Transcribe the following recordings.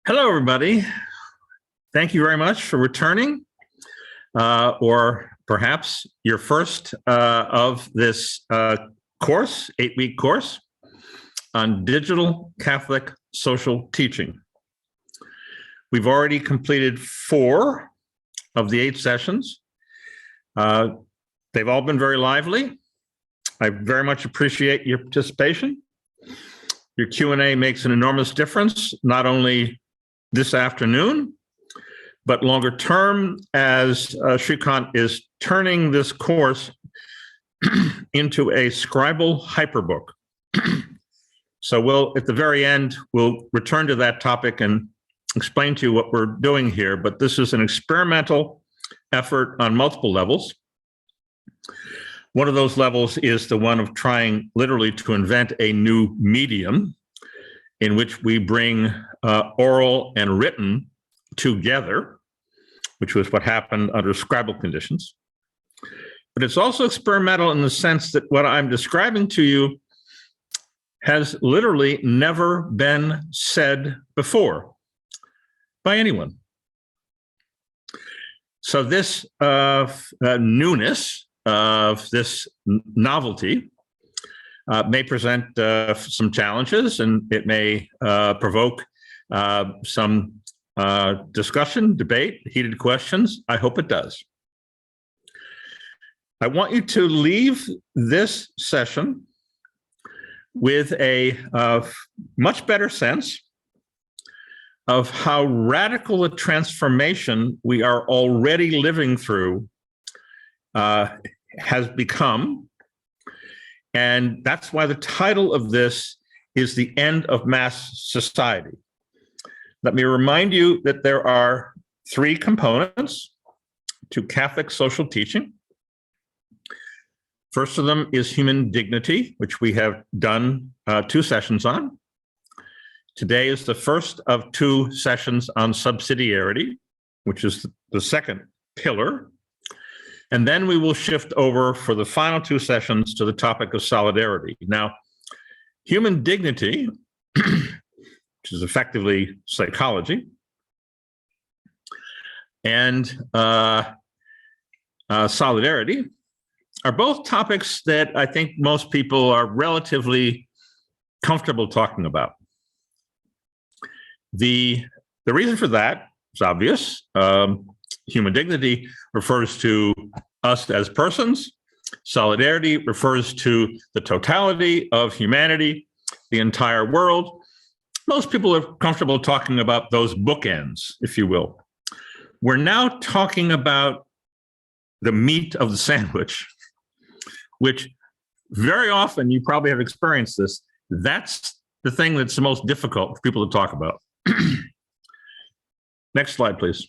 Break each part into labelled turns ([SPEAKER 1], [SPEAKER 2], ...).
[SPEAKER 1] Hello, everybody. Thank you very much for returning, or perhaps your first of this course, 8-week course on digital Catholic social teaching. We've already completed 4 of the 8 sessions. They've all been very lively. I very much appreciate your participation. Your Q&A makes an enormous difference, not only this afternoon, but longer term, as Shrikant is turning this course into a scribal hyperbook. So at the very end, we'll return to that topic and explain to you what we're doing here, but this is an experimental effort on multiple levels. One of those levels is the one of trying literally to invent a new medium in which we bring oral and written together, which was what happened under scribal conditions. But it's also experimental in the sense that what I'm describing to you has literally never been said before by anyone. So this newness of this novelty may present some challenges, and it may provoke some discussion, debate, heated questions. I hope it does. I want you to leave this session with a much better sense of how radical a transformation we are already living through has become. And that's why the title of this is The End of Mass Society. Let me remind you that there are 3 components to Catholic social teaching. First of them is human dignity, which we have done 2 sessions on. Today is the first of 2 sessions on subsidiarity, which is the second pillar. And then we will shift over for the final 2 sessions to the topic of solidarity. Now, human dignity, which is effectively psychology, and solidarity are both topics that I think most people are relatively comfortable talking about. The reason for that is obvious. Human dignity refers to us as persons. Solidarity refers to the totality of humanity, the entire world. Most people are comfortable talking about those bookends, if you will. We're now talking about the meat of the sandwich, which very often, you probably have experienced this, that's the thing that's the most difficult for people to talk about. Next slide, please.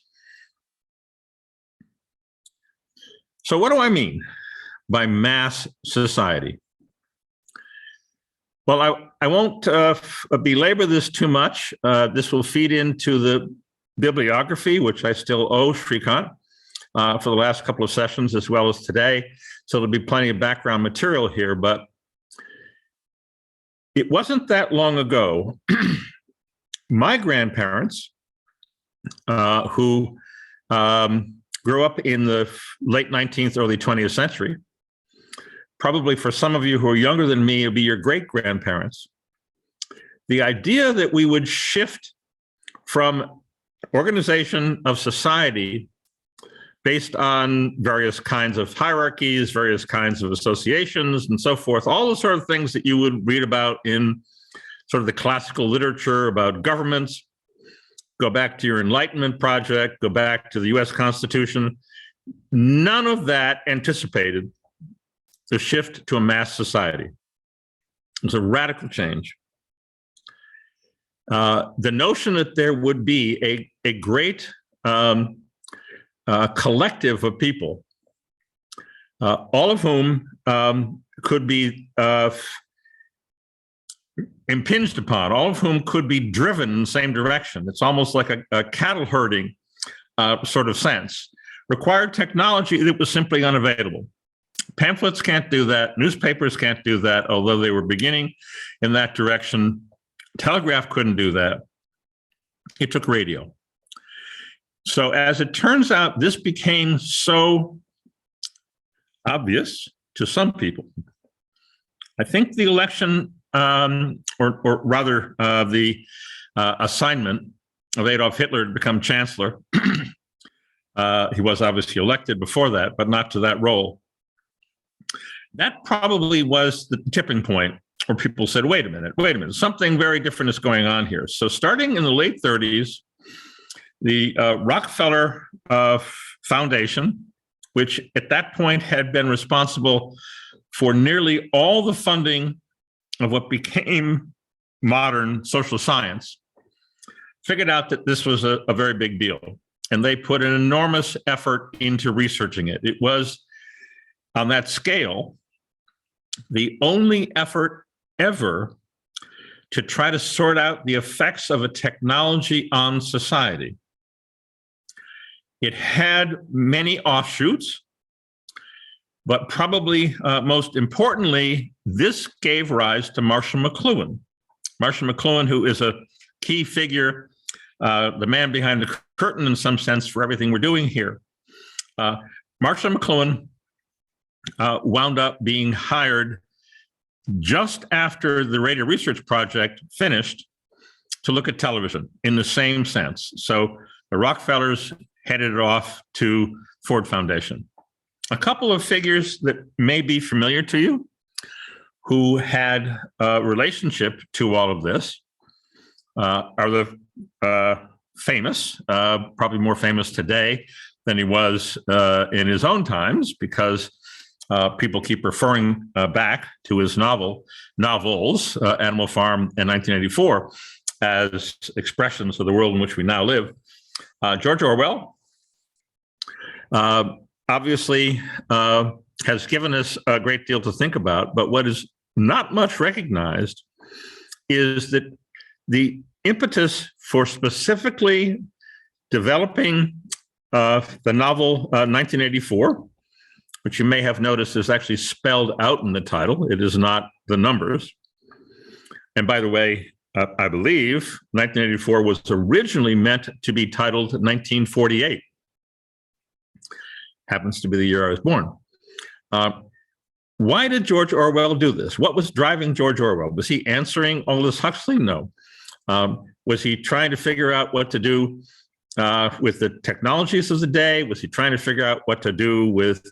[SPEAKER 1] So what do I mean by mass society? Well, I won't belabor this too much. This will feed into the bibliography, which I still owe Shrikant for the last couple of sessions, as well as today. So there'll be plenty of background material here, but it wasn't that long ago. My grandparents, who grew up in the late 19th, early 20th century. Probably for some of you who are younger than me, it'll be your great-grandparents. The idea that we would shift from organization of society based on various kinds of hierarchies, various kinds of associations, and so forth, all the sort of things that you would read about in sort of the classical literature about governments. Go back to your Enlightenment project, go back to the US Constitution. None of that anticipated the shift to a mass society. It's a radical change. The notion that there would be a great collective of people, all of whom could be impinged upon, all of whom could be driven in the same direction. It's almost like a cattle herding sort of sense. Required technology that was simply unavailable. Pamphlets can't do that. Newspapers can't do that, although they were beginning in that direction. Telegraph couldn't do that. it took radio. So as it turns out, this became so obvious to some people. I think the election, or rather the assignment of Adolf Hitler to become chancellor, he was obviously elected before that, but not to that role. That probably was the tipping point where people said, wait a minute, something very different is going on here. So starting in the late 30s, the Rockefeller Foundation, which at that point had been responsible for nearly all the funding of what became modern social science, figured out that this was a very big deal. And they put an enormous effort into researching it. It was, on that scale, the only effort ever to try to sort out the effects of a technology on society. It had many offshoots, but probably most importantly, this gave rise to Marshall McLuhan. Marshall McLuhan, who is a key figure, the man behind the curtain in some sense for everything we're doing here. Marshall McLuhan wound up being hired just after the Radio Research Project finished to look at television in the same sense. So the Rockefellers headed it off to Ford Foundation. A couple of figures that may be familiar to you who had a relationship to all of this are the famous, probably more famous today than he was in his own times, because people keep referring back to his novels, Animal Farm and 1984, as expressions of the world in which we now live. George Orwell obviously has given us a great deal to think about, but what is not much recognized is that the impetus for specifically developing the novel 1984, which you may have noticed is actually spelled out in the title. It is not the numbers. And by the way, I believe 1984 was originally meant to be titled 1948. Happens to be the year I was born. Why did George Orwell do this? What was driving George Orwell? Was he answering Aldous Huxley? No. Was he trying to figure out what to do with the technologies of the day? Was he trying to figure out what to do with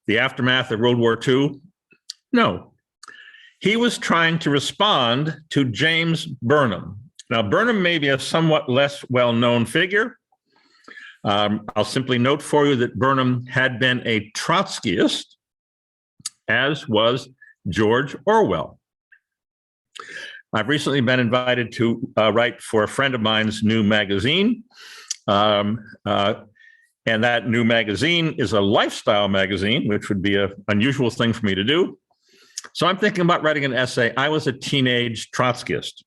[SPEAKER 1] the aftermath of World War II? No. He was trying to respond to James Burnham. Now, Burnham may be a somewhat less well-known figure. I'll simply note for you that Burnham had been a Trotskyist, as was George Orwell. I've recently been invited to write for a friend of mine's new magazine. And that new magazine is a lifestyle magazine, which would be an unusual thing for me to do. So I'm thinking about writing an essay. I was a teenage Trotskyist.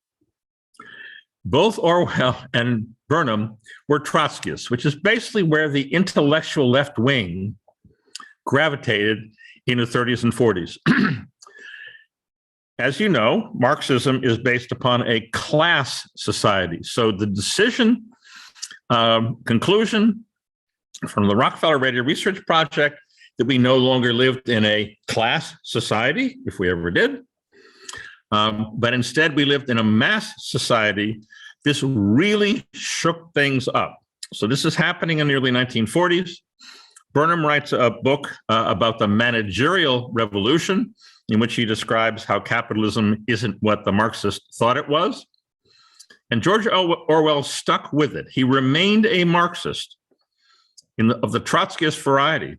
[SPEAKER 1] Both Orwell and Burnham were Trotskyists, which is basically where the intellectual left wing gravitated in the 30s and 40s. As you know, Marxism is based upon a class society. So the conclusion from the Rockefeller Radio Research Project that we no longer lived in a class society, if we ever did, but instead we lived in a mass society. This really shook things up. So this is happening in the early 1940s. Burnham writes a book about the managerial revolution, in which he describes how capitalism isn't what the Marxists thought it was. And George Orwell stuck with it. He remained a Marxist of the Trotskyist variety.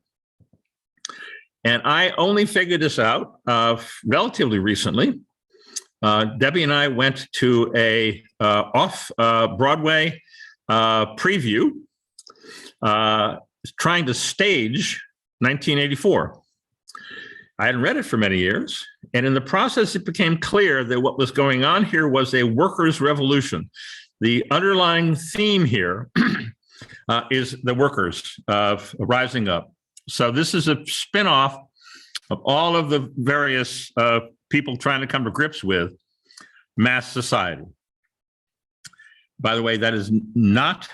[SPEAKER 1] And I only figured this out relatively recently. Debbie and I went to a off-Broadway preview trying to stage 1984. I hadn't read it for many years. And in the process, it became clear that what was going on here was a workers' revolution. The underlying theme here is the workers rising up. So this is a spin-off of all of the various people trying to come to grips with mass society. By the way, that is not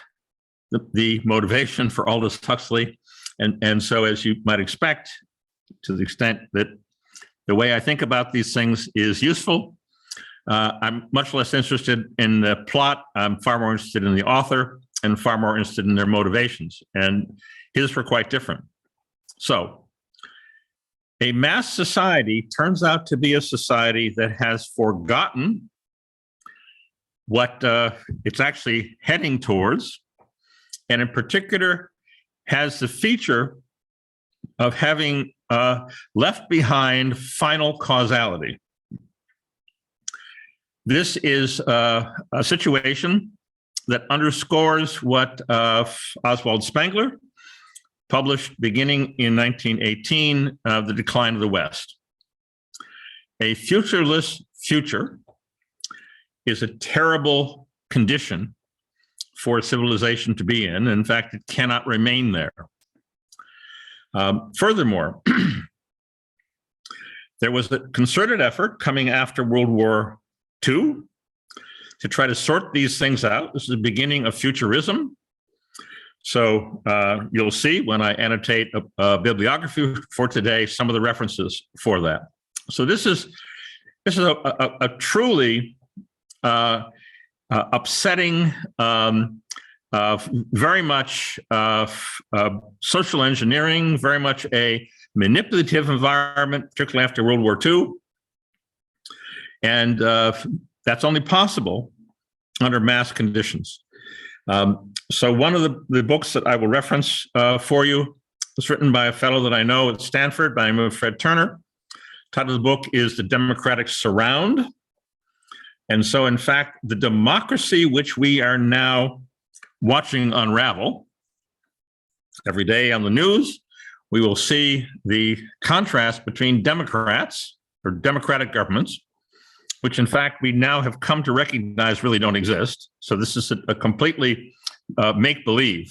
[SPEAKER 1] the motivation for Aldous Huxley. And so, as you might expect, to the extent that the way I think about these things is useful, I'm much less interested in the plot. I'm far more interested in the author and far more interested in their motivations. And his were quite different. So, a mass society turns out to be a society that has forgotten what it's actually heading towards, and in particular has the feature of having left behind final causality. This is a situation that underscores what Oswald Spengler published beginning in 1918, The Decline of the West. A futureless future is a terrible condition for civilization to be in. In fact, it cannot remain there. Furthermore, there was a concerted effort coming after World War II to try to sort these things out. This is the beginning of futurism. So you'll see when I annotate a bibliography for today, some of the references for that. So this is a truly upsetting, very much social engineering, very much a manipulative environment, particularly after World War II. And that's only possible under mass conditions. So one of the books that I will reference for you was written by a fellow that I know at Stanford by the name of Fred Turner. The title of the book is The Democratic Surround. And so, in fact, the democracy which we are now watching unravel every day on the news, we will see the contrast between Democrats or democratic governments, which in fact we now have come to recognize really don't exist. So this is a completely make-believe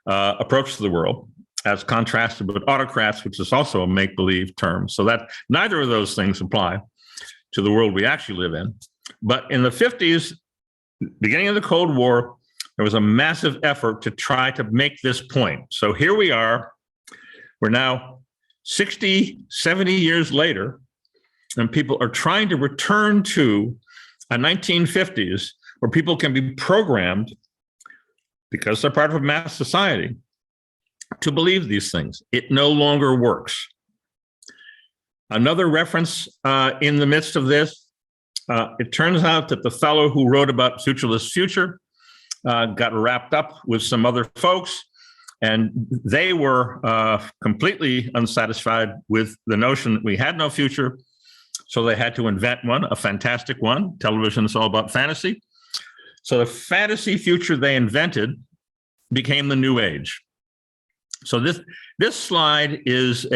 [SPEAKER 1] approach to the world, as contrasted with autocrats, which is also a make-believe term. So that neither of those things apply to the world we actually live in. But in the 50s, beginning of the Cold War, there was a massive effort to try to make this point. So here we are, we're now 60, 70 years later, and people are trying to return to a 1950s where people can be programmed, because they're part of a mass society, to believe these things. It no longer works. Another reference in the midst of this, it turns out that the fellow who wrote about Futureless Future got wrapped up with some other folks, and they were completely unsatisfied with the notion that we had no future. So they had to invent one, a fantastic one. Television is all about fantasy. So the fantasy future they invented became the new age. So this slide is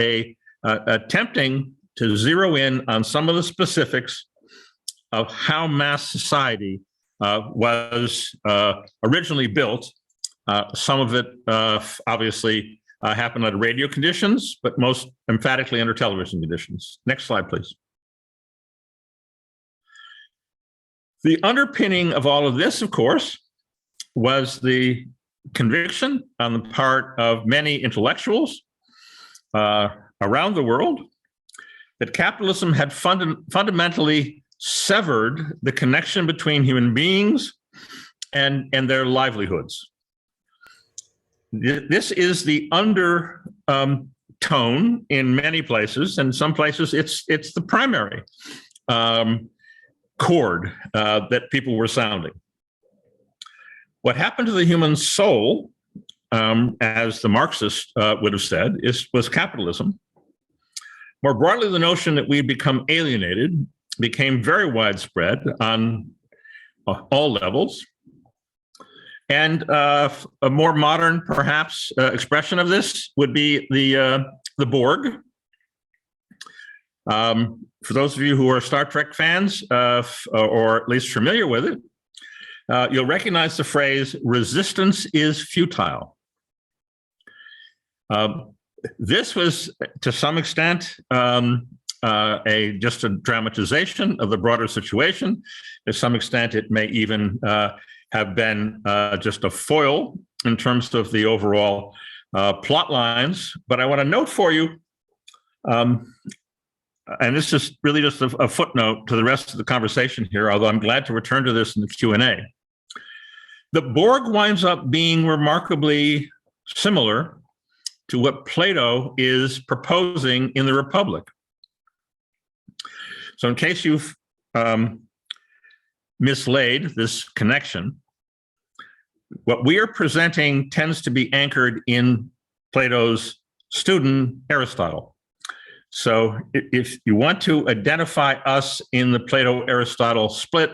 [SPEAKER 1] attempting to zero in on some of the specifics of how mass society was originally built. Some of it obviously happened under radio conditions, but most emphatically under television conditions. Next slide, please. The underpinning of all of this, of course, was the conviction on the part of many intellectuals around the world that capitalism had fundamentally severed the connection between human beings and their livelihoods. This is the undertone in many places, and some places it's the primary chord that people were sounding. What happened to the human soul, as the Marxists would have said, was capitalism. More broadly, the notion that we'd become alienated became very widespread on all levels. And a more modern, perhaps, expression of this would be the Borg. For those of you who are Star Trek fans, or at least familiar with it, you'll recognize the phrase, resistance is futile. This was, to some extent, just a dramatization of the broader situation. To some extent, it may even have have been just a foil in terms of the overall plot lines. But I want to note for you, and this is really just a footnote to the rest of the conversation here, although I'm glad to return to this in the Q&A. The Borg winds up being remarkably similar to what Plato is proposing in the Republic. So in case you've mislaid this connection, what we are presenting tends to be anchored in Plato's student, Aristotle. So if you want to identify us in the Plato-Aristotle split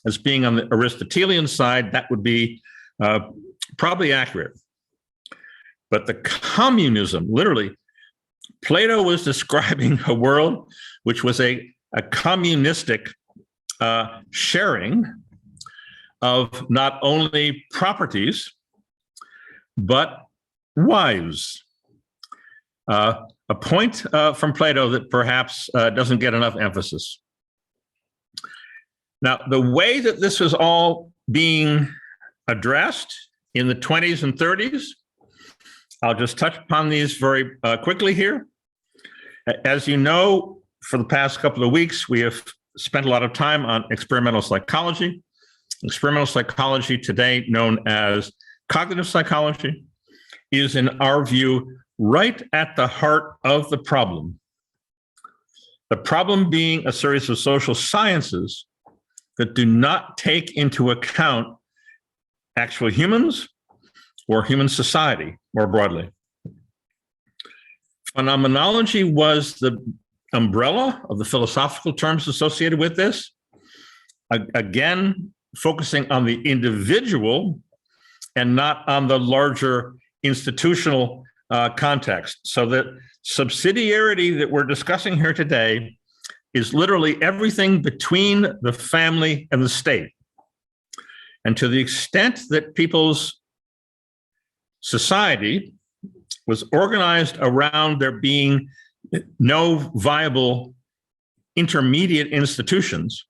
[SPEAKER 1] as being on the Aristotelian side, that would be probably accurate. But the communism, literally, Plato was describing a world which was a communistic sharing of not only properties, but wives. A point from Plato that perhaps doesn't get enough emphasis. Now, the way that this was all being addressed in the 20s and 30s, I'll just touch upon these very quickly here. As you know, for the past couple of weeks, we have spent a lot of time on experimental psychology. Experimental psychology, today known as cognitive psychology, is, in our view, right at the heart of the problem. The problem being a series of social sciences that do not take into account actual humans or human society more broadly. Phenomenology was the umbrella of the philosophical terms associated with this, again, focusing on the individual and not on the larger institutional context. So that subsidiarity that we're discussing here today is literally everything between the family and the state. And to the extent that people's society was organized around there being no viable intermediate institutions,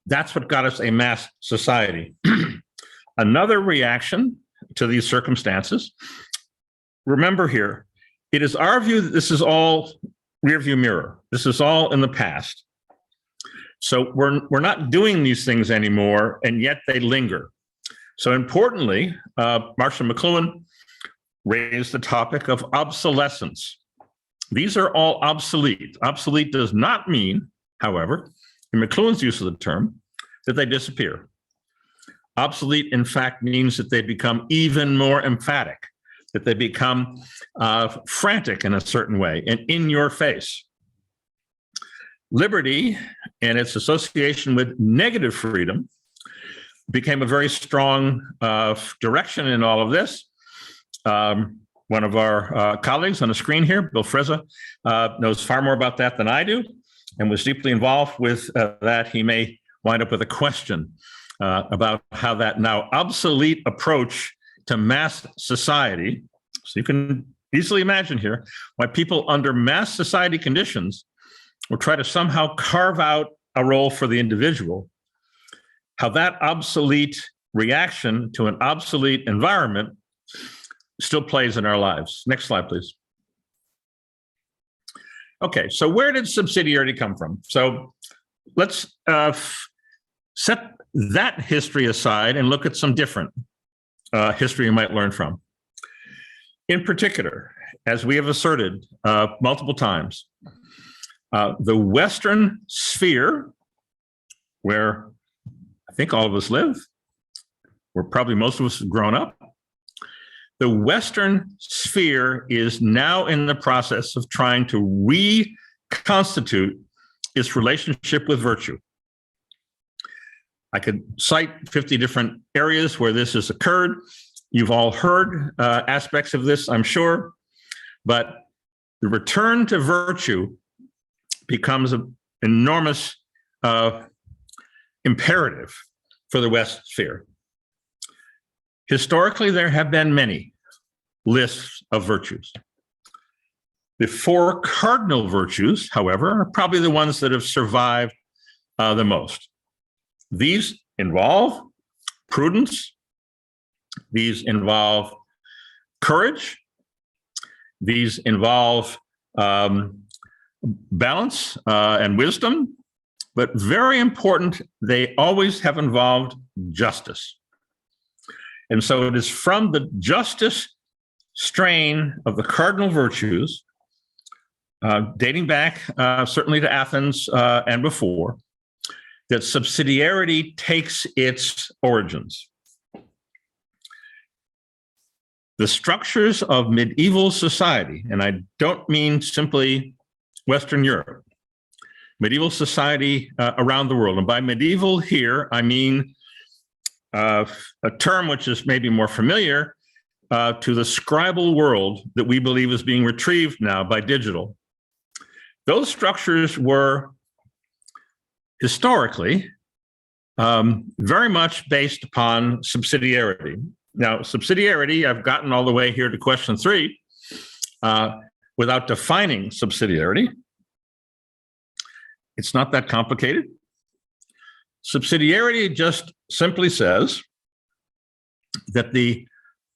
[SPEAKER 1] that's what got us a mass society. Another reaction to these circumstances, remember here, it is our view that this is all rearview mirror. This is all in the past. So we're not doing these things anymore, and yet they linger. So importantly, Marshall McLuhan raised the topic of obsolescence. These are all obsolete. Obsolete does not mean, however, in McLuhan's use of the term, that they disappear. Obsolete, in fact, means that they become even more emphatic, that they become frantic in a certain way and in your face. Liberty and its association with negative freedom became a very strong direction in all of this. One of our colleagues on the screen here, Bill Frezza, knows far more about that than I do and was deeply involved with that. He may wind up with a question about how that now obsolete approach to mass society, so you can easily imagine here why people under mass society conditions will try to somehow carve out a role for the individual, how that obsolete reaction to an obsolete environment still plays in our lives. Next slide, please. Okay, so where did subsidiarity come from? So let's set that history aside and look at some different history you might learn from. In particular, as we have asserted multiple times, the Western sphere, where I think all of us live, where probably most of us have grown up, the Western sphere is now in the process of trying to reconstitute its relationship with virtue. I could cite 50 different areas where this has occurred. You've all heard aspects of this, I'm sure, but the return to virtue becomes an enormous imperative for the West sphere. Historically, there have been many lists of virtues. The four cardinal virtues, however, are probably the ones that have survived the most. These involve prudence. These involve courage. These involve balance and wisdom. But very important, they always have involved justice. And so it is from the justice strain of the cardinal virtues, dating back certainly to Athens and before, that subsidiarity takes its origins. The structures of medieval society, and I don't mean simply Western Europe, medieval society around the world. And by medieval here, I mean a term which is maybe more familiar to the scribal world that we believe is being retrieved now by digital. Those structures were historically very much based upon subsidiarity. Now, subsidiarity, I've gotten all the way here to question 3 without defining subsidiarity. It's not that complicated. Subsidiarity just simply says that the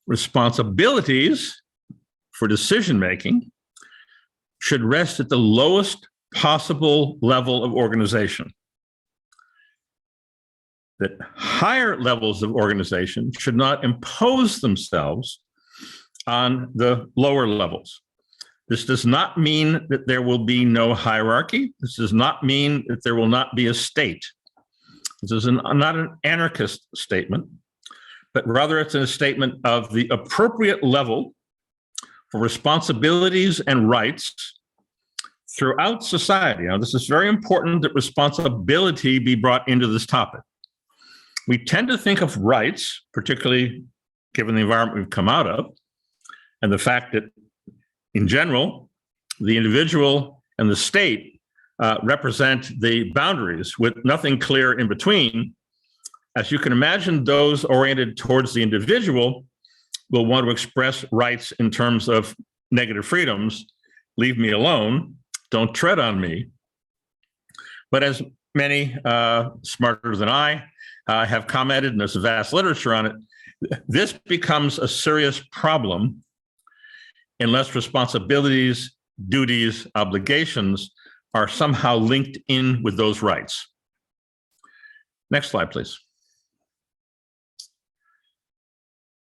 [SPEAKER 1] responsibilities for decision-making should rest at the lowest possible level of organization. That higher levels of organization should not impose themselves on the lower levels. This does not mean that there will be no hierarchy. This does not mean that there will not be a state. This is not an anarchist statement, but rather it's a statement of the appropriate level for responsibilities and rights throughout society. Now, this is very important that responsibility be brought into this topic. We tend to think of rights, particularly given the environment we've come out of, and the fact that, in general, the individual and the state represent the boundaries with nothing clear in between. As you can imagine, those oriented towards the individual will want to express rights in terms of negative freedoms. Leave me alone. Don't tread on me. But as many smarter than I have commented, and there's a vast literature on it, this becomes a serious problem unless responsibilities, duties, obligations are somehow linked in with those rights. Next slide, please.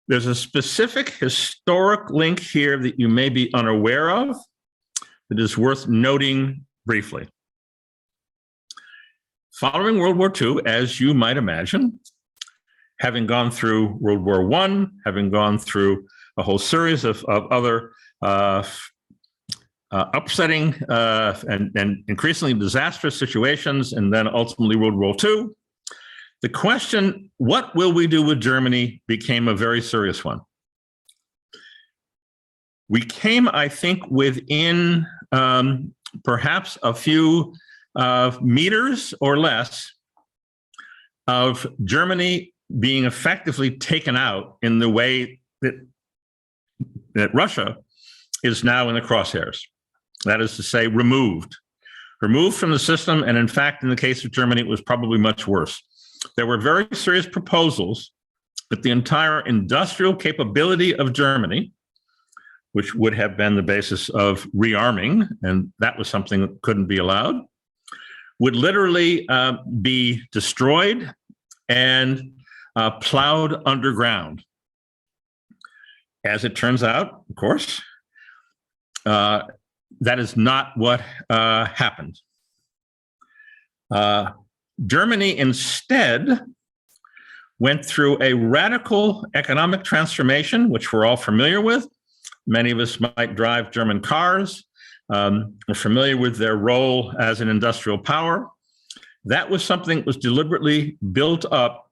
[SPEAKER 1] There's a specific historic link here that you may be unaware of that is worth noting briefly. Following World War II, as you might imagine, having gone through World War I, having gone through a whole series of other upsetting and increasingly disastrous situations, and then ultimately World War II, the question, what will we do with Germany, became a very serious one. We came, I think, within perhaps a few meters or less of Germany being effectively taken out in the way that Russia is now in the crosshairs. That is to say, removed from the system. And in fact, in the case of Germany, it was probably much worse. There were very serious proposals that the entire industrial capability of Germany, which would have been the basis of rearming, and that was something that couldn't be allowed, would literally be destroyed and plowed underground. As it turns out, of course, that is not what happened. Germany instead went through a radical economic transformation, which we're all familiar with. Many of us might drive German cars. We're familiar with their role as an industrial power. That was something that was deliberately built up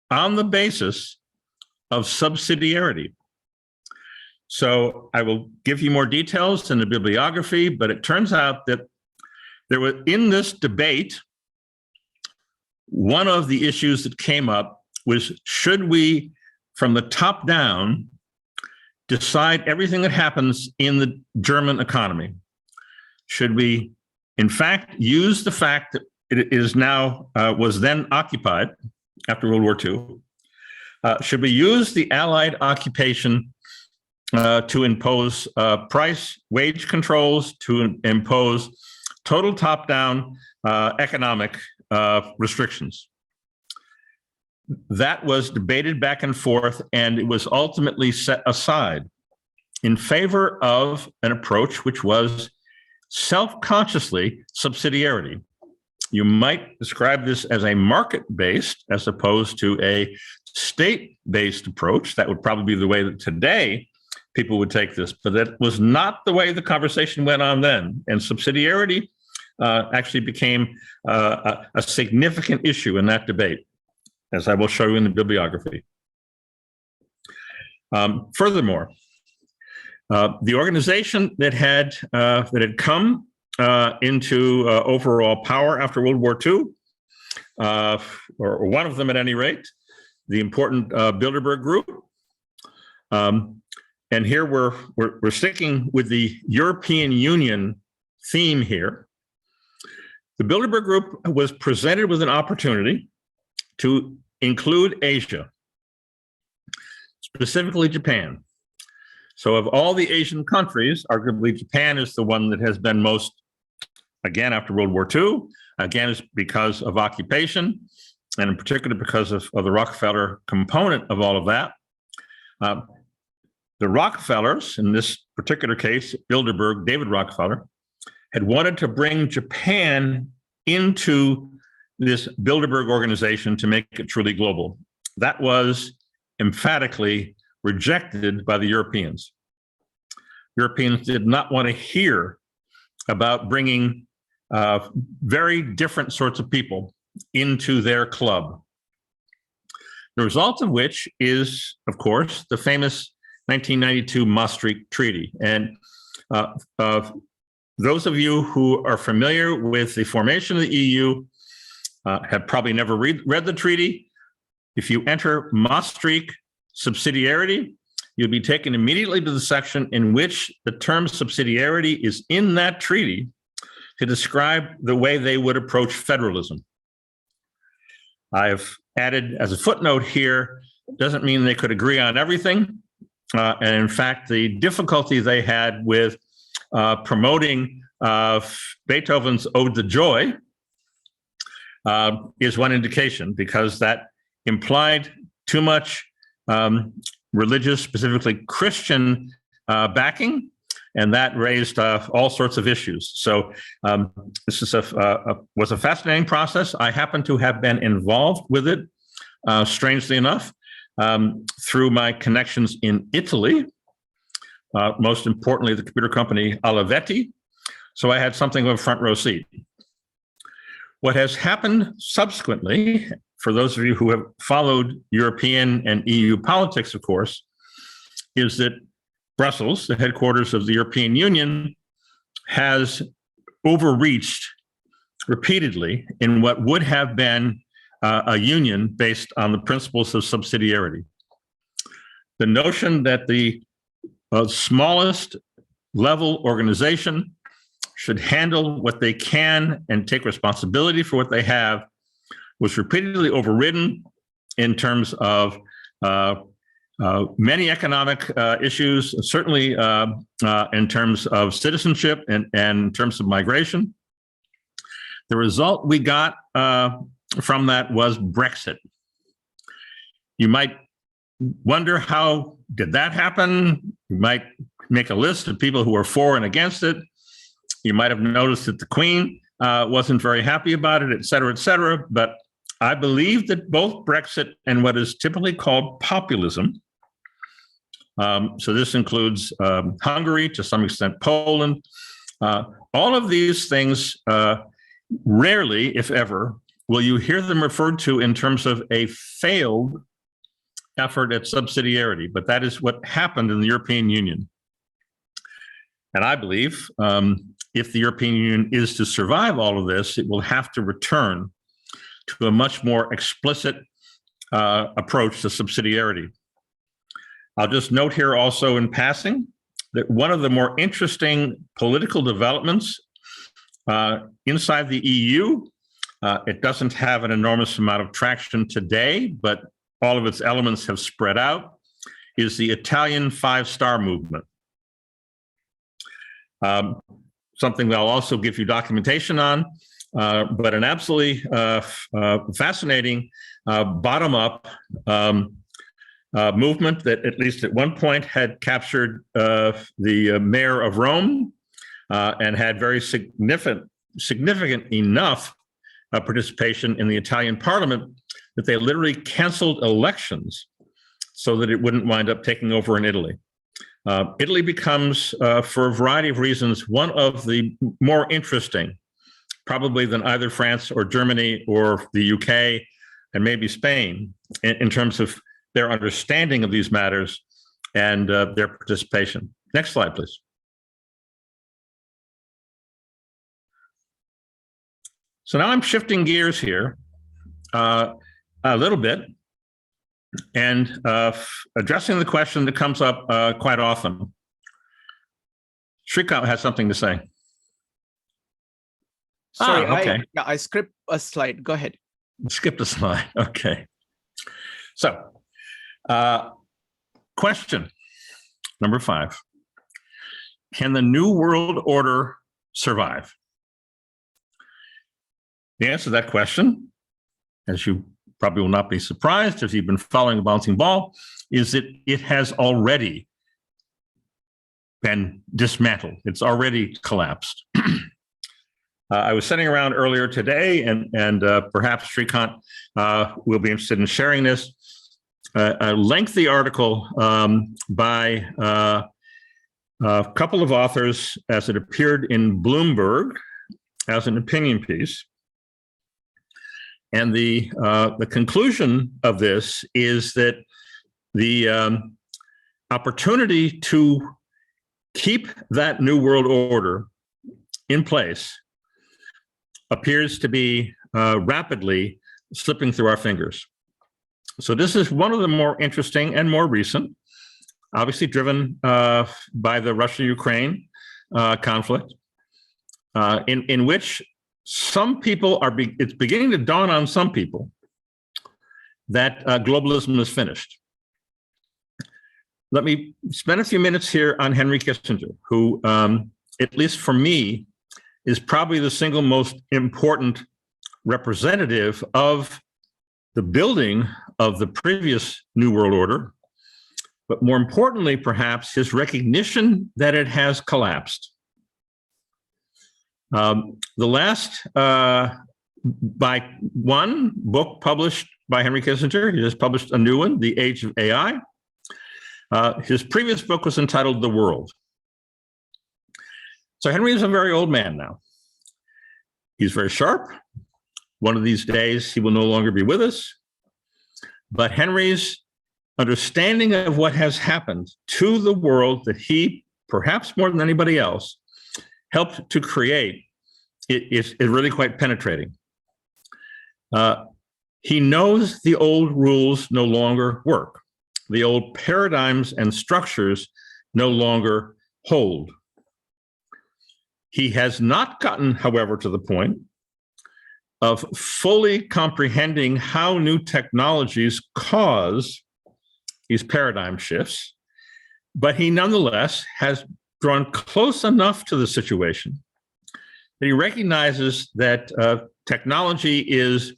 [SPEAKER 1] on the basis of subsidiarity. So I will give you more details in the bibliography, but it turns out that there was, in this debate, one of the issues that came up was, should we, from the top down, decide everything that happens in the German economy? Should we, in fact, use the fact that it is now, was then occupied after World War II, should we use the Allied occupation to impose wage controls, to impose total top-down economic restrictions? That was debated back and forth, and it was ultimately set aside in favor of an approach which was self-consciously subsidiarity. You might describe this as a market-based as opposed to a state-based approach. That would probably be the way that today people would take this, but that was not the way the conversation went on then. And subsidiarity actually became a significant issue in that debate, as I will show you in the bibliography. Furthermore, the organization that had come into overall power after World War II, or one of them at any rate, the important Bilderberg Group. And here we're sticking with the European Union theme here. The Bilderberg Group was presented with an opportunity to include Asia, specifically Japan. So of all the Asian countries, arguably Japan is the one that has been most, again, after World War II, again, is because of occupation, and in particular because of the Rockefeller component of all of that. The Rockefellers, in this particular case, Bilderberg, David Rockefeller, had wanted to bring Japan into this Bilderberg organization to make it truly global. That was emphatically rejected by the Europeans. Europeans did not want to hear about bringing very different sorts of people into their club. The result of which is, of course, the famous 1992 Maastricht Treaty. And those of you who are familiar with the formation of the EU have probably never read the treaty. If you enter Maastricht subsidiarity, you'll be taken immediately to the section in which the term subsidiarity is in that treaty to describe the way they would approach federalism. I've added as a footnote here, doesn't mean they could agree on everything. And in fact, the difficulty they had with promoting Beethoven's Ode to Joy is one indication, because that implied too much religious, specifically Christian backing, and that raised all sorts of issues. So this is was a fascinating process. I happen to have been involved with it, strangely enough, through my connections in Italy, most importantly, the computer company Olivetti. So I had something of a front row seat. What has happened subsequently, for those of you who have followed European and EU politics, of course, is that Brussels, the headquarters of the European Union, has overreached repeatedly in what would have been a union based on the principles of subsidiarity. The notion that the smallest level organization should handle what they can and take responsibility for what they have was repeatedly overridden in terms of many economic issues, certainly in terms of citizenship and in terms of migration. The result we got from that was Brexit. You might wonder, how did that happen? You might make a list of people who are for and against it. You might have noticed that the Queen wasn't very happy about it, et cetera, but I believe that both Brexit and what is typically called populism, so this includes Hungary, to some extent Poland, all of these things, rarely, if ever, will you hear them referred to in terms of a failed effort at subsidiarity, but that is what happened in the European Union. And I believe if the European Union is to survive all of this, it will have to return to a much more explicit approach to subsidiarity. I'll just note here also in passing that one of the more interesting political developments inside the EU, it doesn't have an enormous amount of traction today, but all of its elements have spread out, is the Italian Five-Star Movement. Something that I'll also give you documentation on, but an absolutely fascinating bottom-up movement that, at least at one point, had captured the mayor of Rome and had very significant enough participation in the Italian parliament that they literally canceled elections so that it wouldn't wind up taking over in Italy. Italy becomes, for a variety of reasons, one of the more interesting, probably than either France or Germany or the UK and maybe Spain, in terms of their understanding of these matters and their participation. Next slide, please. So now I'm shifting gears here a little bit and addressing the question that comes up quite often. Shrikant has something to say.
[SPEAKER 2] Sorry,
[SPEAKER 1] okay.
[SPEAKER 2] I skipped a slide. Go ahead.
[SPEAKER 1] Skipped a slide. Okay. So, question number 5. Can the New World Order survive? The answer to that question, as you probably will not be surprised if you've been following the bouncing ball, is that it has already been dismantled. It's already collapsed. I was sitting around earlier today, and perhaps Shrikant will be interested in sharing this, a lengthy article by a couple of authors as it appeared in Bloomberg as an opinion piece. And the conclusion of this is that the opportunity to keep that New World Order in place appears to be rapidly slipping through our fingers. So this is one of the more interesting and more recent, obviously driven by the Russia-Ukraine conflict, in which some people it's beginning to dawn on some people that globalism is finished. Let me spend a few minutes here on Henry Kissinger, who, at least for me, is probably the single most important representative of the building of the previous New World Order, but more importantly, perhaps, his recognition that it has collapsed. The last by one book published by Henry Kissinger, he just published a new one, The Age of AI. His previous book was entitled The World. So Henry is a very old man now. He's very sharp. One of these days, he will no longer be with us. But Henry's understanding of what has happened to the world that he, perhaps more than anybody else, helped to create is really quite penetrating. He knows the old rules no longer work. The old paradigms and structures no longer hold. He has not gotten, however, to the point of fully comprehending how new technologies cause these paradigm shifts, but he nonetheless has drawn close enough to the situation that he recognizes that technology is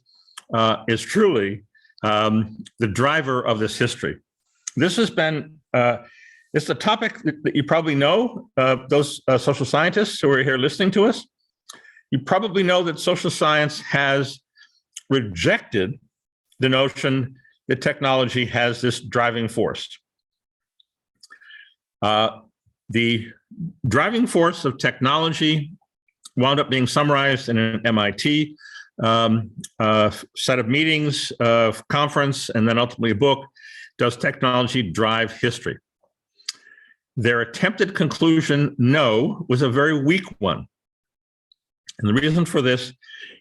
[SPEAKER 1] truly the driver of this history. This has been it's a topic that you probably know, those social scientists who are here listening to us. You probably know that social science has rejected the notion that technology has this driving force. The driving force of technology wound up being summarized in an MIT set of meetings, conference, and then ultimately a book, Does Technology Drive History? Their attempted conclusion, no, was a very weak one. And the reason for this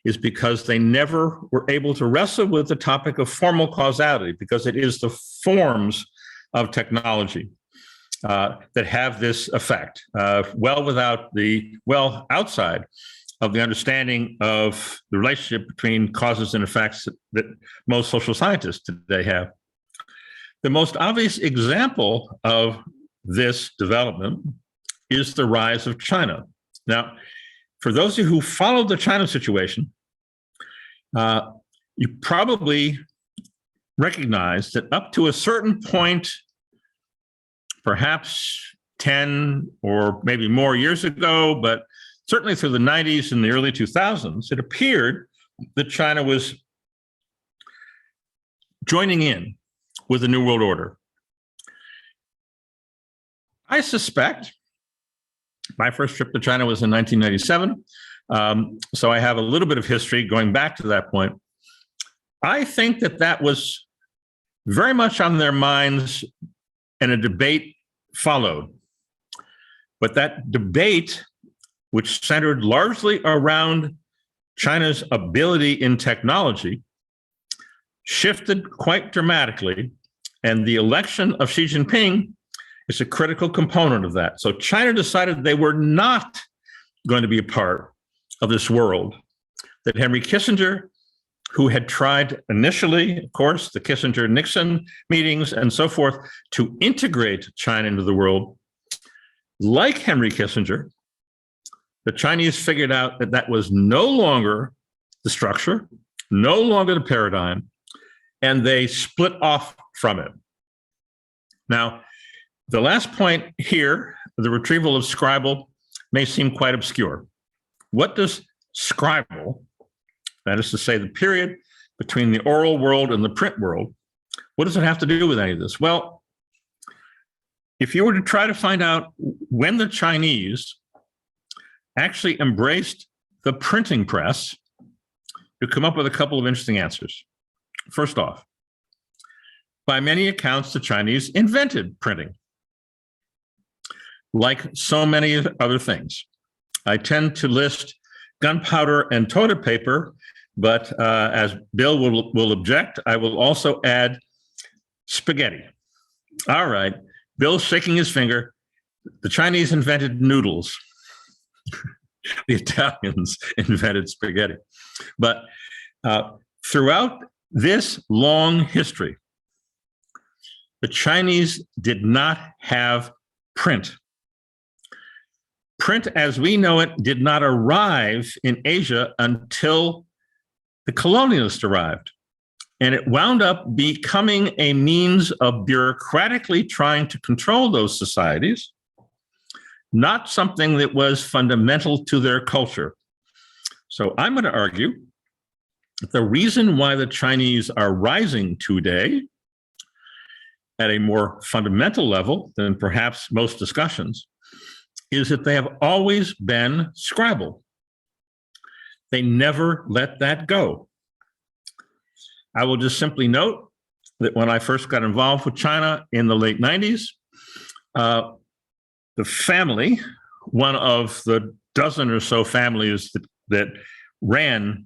[SPEAKER 1] is because they never were able to wrestle with the topic of formal causality, because it is the forms of technology that have this effect, well outside of the understanding of the relationship between causes and effects that most social scientists today have. The most obvious example of this development is the rise of China. Now, for those of you who followed the China situation, you probably recognize that up to a certain point, perhaps 10 or maybe more years ago, but certainly through the 90s and the early 2000s, it appeared that China was joining in with the New World Order. I suspect my first trip to China was in 1997, so I have a little bit of history going back to that point. I think that that was very much on their minds, and a debate followed. But that debate, which centered largely around China's ability in technology, shifted quite dramatically, and the election of Xi Jinping is a critical component of that. So China decided they were not going to be a part of this world that Henry Kissinger, who had tried initially, of course, the Kissinger-Nixon meetings and so forth, to integrate China into the world. Like Henry Kissinger, the Chinese figured out that that was no longer the structure, no longer the paradigm, and they split off from it. Now, the last point here, the retrieval of scribal, may seem quite obscure. What does scribal, that is to say, the period between the oral world and the print world, what does it have to do with any of this? Well, if you were to try to find out when the Chinese actually embraced the printing press, you come up with a couple of interesting answers. First off, by many accounts, the Chinese invented printing, like so many other things. I tend to list gunpowder and toilet paper, but as Bill will object, I will also add spaghetti. All right, Bill's shaking his finger. The Chinese invented noodles. The Italians invented spaghetti. But throughout this long history, the Chinese did not have print. Print as we know it did not arrive in Asia until the colonialists arrived. And it wound up becoming a means of bureaucratically trying to control those societies, not something that was fundamental to their culture. So I'm going to argue that the reason why the Chinese are rising today at a more fundamental level than perhaps most discussions is that they have always been scribal. They never let that go. I will just simply note that when I first got involved with China in the late 90s, the family, one of the dozen or so families that ran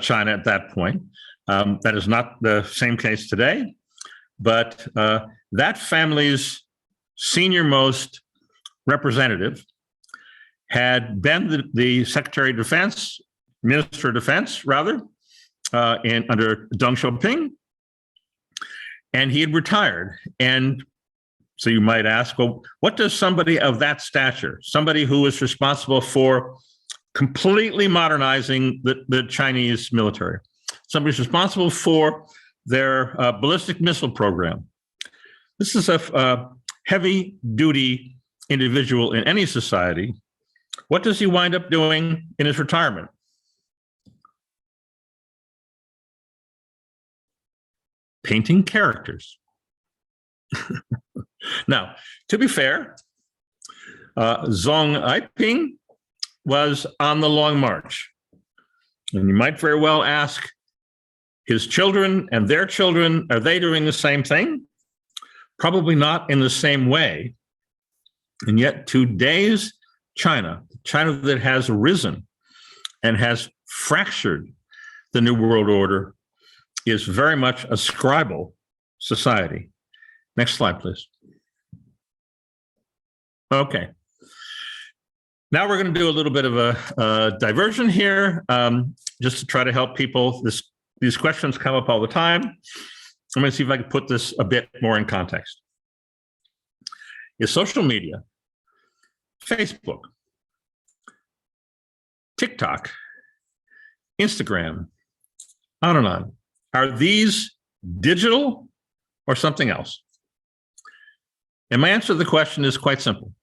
[SPEAKER 1] China at that point, that is not the same case today, but that family's senior-most representative had been the Secretary of Defense, Minister of Defense, rather, under Deng Xiaoping, and he had retired. And so you might ask, well, what does somebody of that stature, somebody who is responsible for completely modernizing the Chinese military, somebody's responsible for their ballistic missile program. This is a heavy-duty individual in any society. What does he wind up doing in his retirement? Painting characters. Now, to be fair, Zhong Aiping was on the Long March. And you might very well ask, his children and their children, are they doing the same thing? Probably not in the same way. And yet today's China, China that has risen and has fractured the New World Order, is very much a scribal society. Next slide, please. Okay. Now we're going to do a little bit of a diversion here, just to try to help people. These questions come up all the time. let me see if I can put this a bit more in context. Is social media, Facebook, TikTok, Instagram, on and on, are these digital or something else? And my answer to the question is quite simple.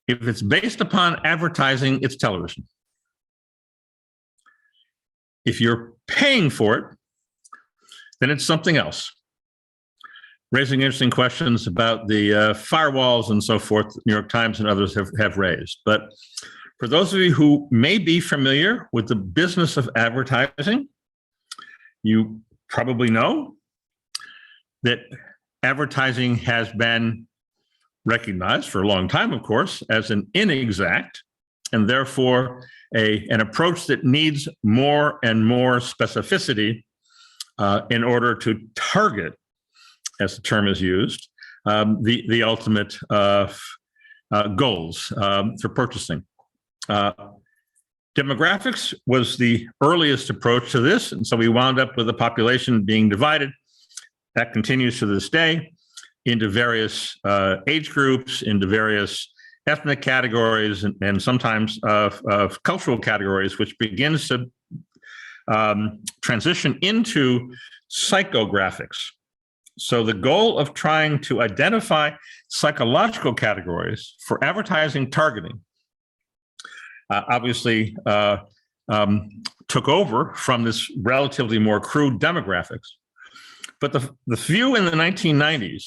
[SPEAKER 1] If it's based upon advertising, it's television. If you're paying for it, then it's something else. Raising interesting questions about the firewalls and so forth, New York Times and others have raised. But for those of you who may be familiar with the business of advertising, you probably know that advertising has been recognized for a long time, of course, as an inexact and therefore an approach that needs more and more specificity in order to target, as the term is used, the ultimate goals for purchasing. Demographics was the earliest approach to this, and so we wound up with a population being divided. That continues to this day into various age groups, into various ethnic categories, and sometimes of cultural categories, which begins to transition into psychographics. So the goal of trying to identify psychological categories for advertising targeting obviously took over from this relatively more crude demographics. But the view in the 1990s,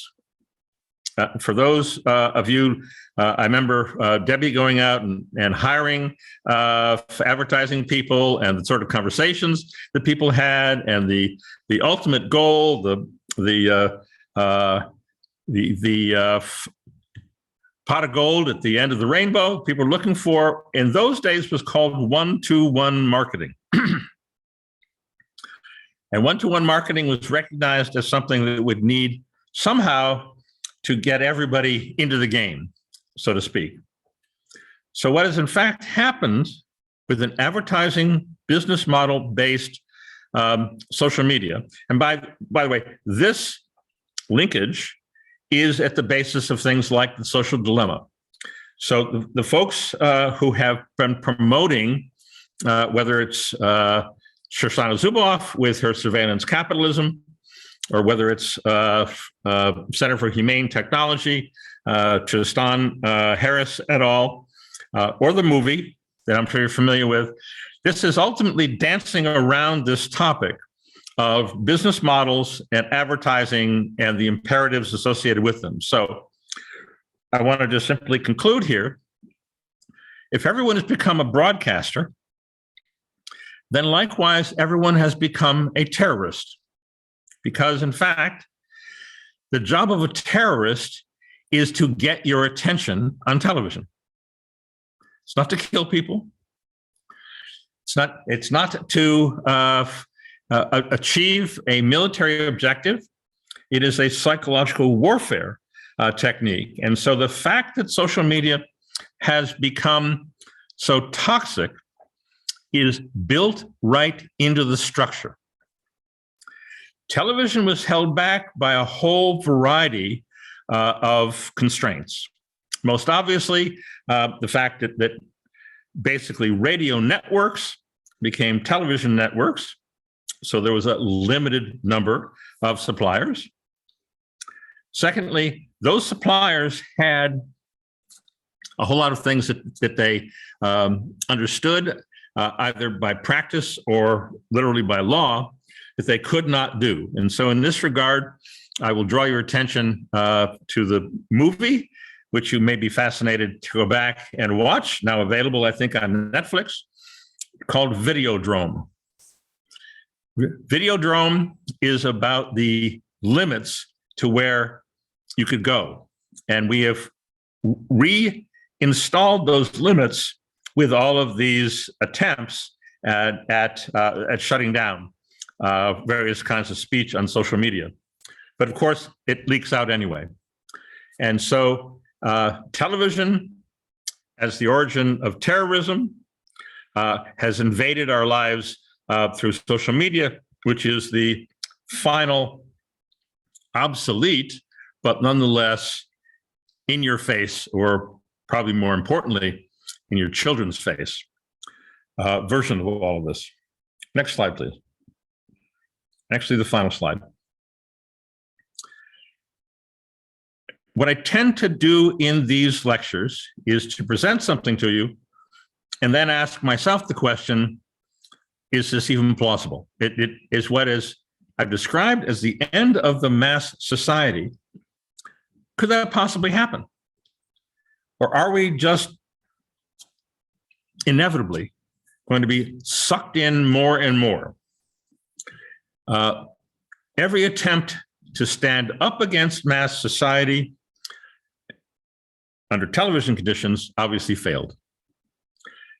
[SPEAKER 1] for those of you, I remember Debbie going out and hiring advertising people, and the sort of conversations that people had, and the ultimate goal, the pot of gold at the end of the rainbow people were looking for in those days was called one-to-one marketing. And one-to-one marketing was recognized as something that would need somehow to get everybody into the game, so to speak. So what has in fact happened with an advertising business model based social media, and by the way, this linkage is at the basis of things like the social dilemma. So the folks who have been promoting, whether it's Shoshana Zuboff with her surveillance capitalism, or whether it's Center for Humane Technology, Tristan Harris et al., or the movie that I'm sure you're familiar with, this is ultimately dancing around this topic of business models and advertising and the imperatives associated with them. So I want to just simply conclude here. If everyone has become a broadcaster, then likewise, everyone has become a terrorist. Because in fact, the job of a terrorist is to get your attention on television. It's not to kill people. It's not to achieve a military objective. It is a psychological warfare technique. And so the fact that social media has become so toxic is built right into the structure. Television was held back by a whole variety of constraints. Most obviously, the fact that basically radio networks became television networks. So there was a limited number of suppliers. Secondly, those suppliers had a whole lot of things that they understood, either by practice or literally by law, that they could not do. And so in this regard, I will draw your attention to the movie, which you may be fascinated to go back and watch, now available, I think, on Netflix, called Videodrome. Videodrome is about the limits to where you could go. And we have reinstalled those limits with all of these attempts at shutting down various kinds of speech on social media. But of course, it leaks out anyway. And so television, as the origin of terrorism, has invaded our lives through social media, which is the final, obsolete, but nonetheless in your face, or probably more importantly, in your children's face, version of all of this. Next slide, please. Actually, the final slide. What I tend to do in these lectures is to present something to you and then ask myself the question, is this even plausible? It is what is I've described as the end of the mass society. Could that possibly happen? Or are we just inevitably going to be sucked in more and more? Every attempt to stand up against mass society under television conditions obviously failed.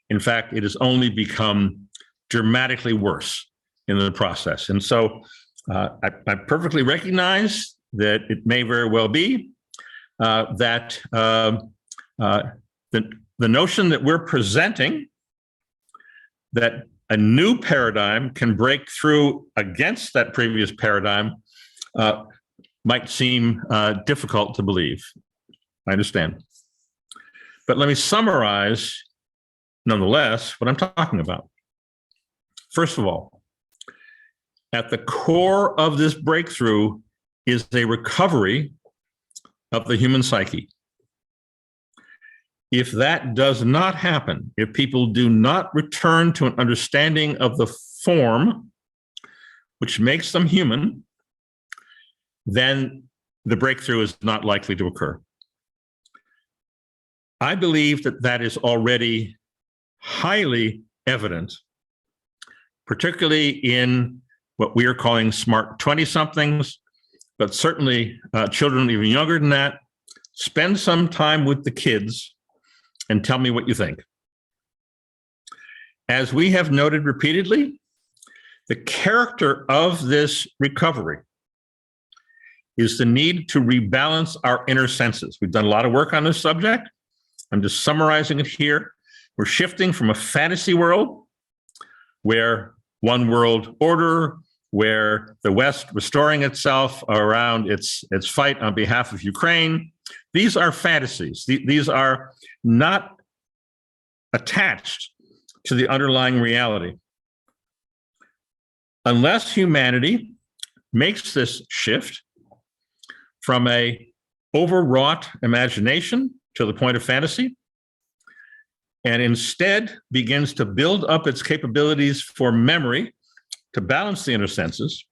[SPEAKER 1] In fact, it has only become dramatically worse in the process. And so I perfectly recognize that it may very well be that the notion that we're presenting, that a new paradigm can break through against that previous paradigm, might seem difficult to believe. I understand. But let me summarize, nonetheless, what I'm talking about. First of all, at the core of this breakthrough is a recovery of the human psyche. If that does not happen, if people do not return to an understanding of the form which makes them human, then the breakthrough is not likely to occur. I believe that that is already highly evident, particularly in what we are calling smart 20-somethings, but certainly children even younger than that. Spend some time with the kids and tell me what you think. As we have noted repeatedly, the character of this recovery is the need to rebalance our inner senses. We've done a lot of work on this subject. I'm just summarizing it here. We're shifting from a fantasy world where one world order, where the West restoring itself around its fight on behalf of Ukraine. These are fantasies. These are not attached to the underlying reality. Unless humanity makes this shift from a overwrought imagination to the point of fantasy, and instead begins to build up its capabilities for memory to balance the inner senses,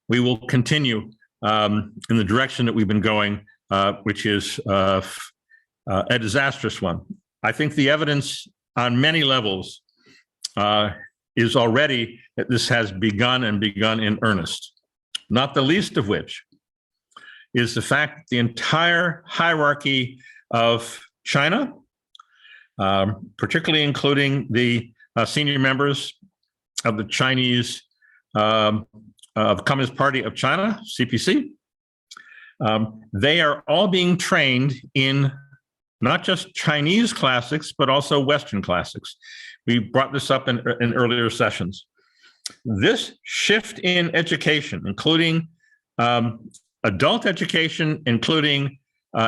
[SPEAKER 1] we will continue in the direction that we've been going, which is a disastrous one. I think the evidence on many levels is already that this has begun in earnest, not the least of which is the fact that the entire hierarchy of China, particularly including the senior members of the Chinese of the Communist Party of China, CPC, they are all being trained in not just Chinese classics, but also Western classics. We brought this up in earlier sessions. This shift in education, including adult education, including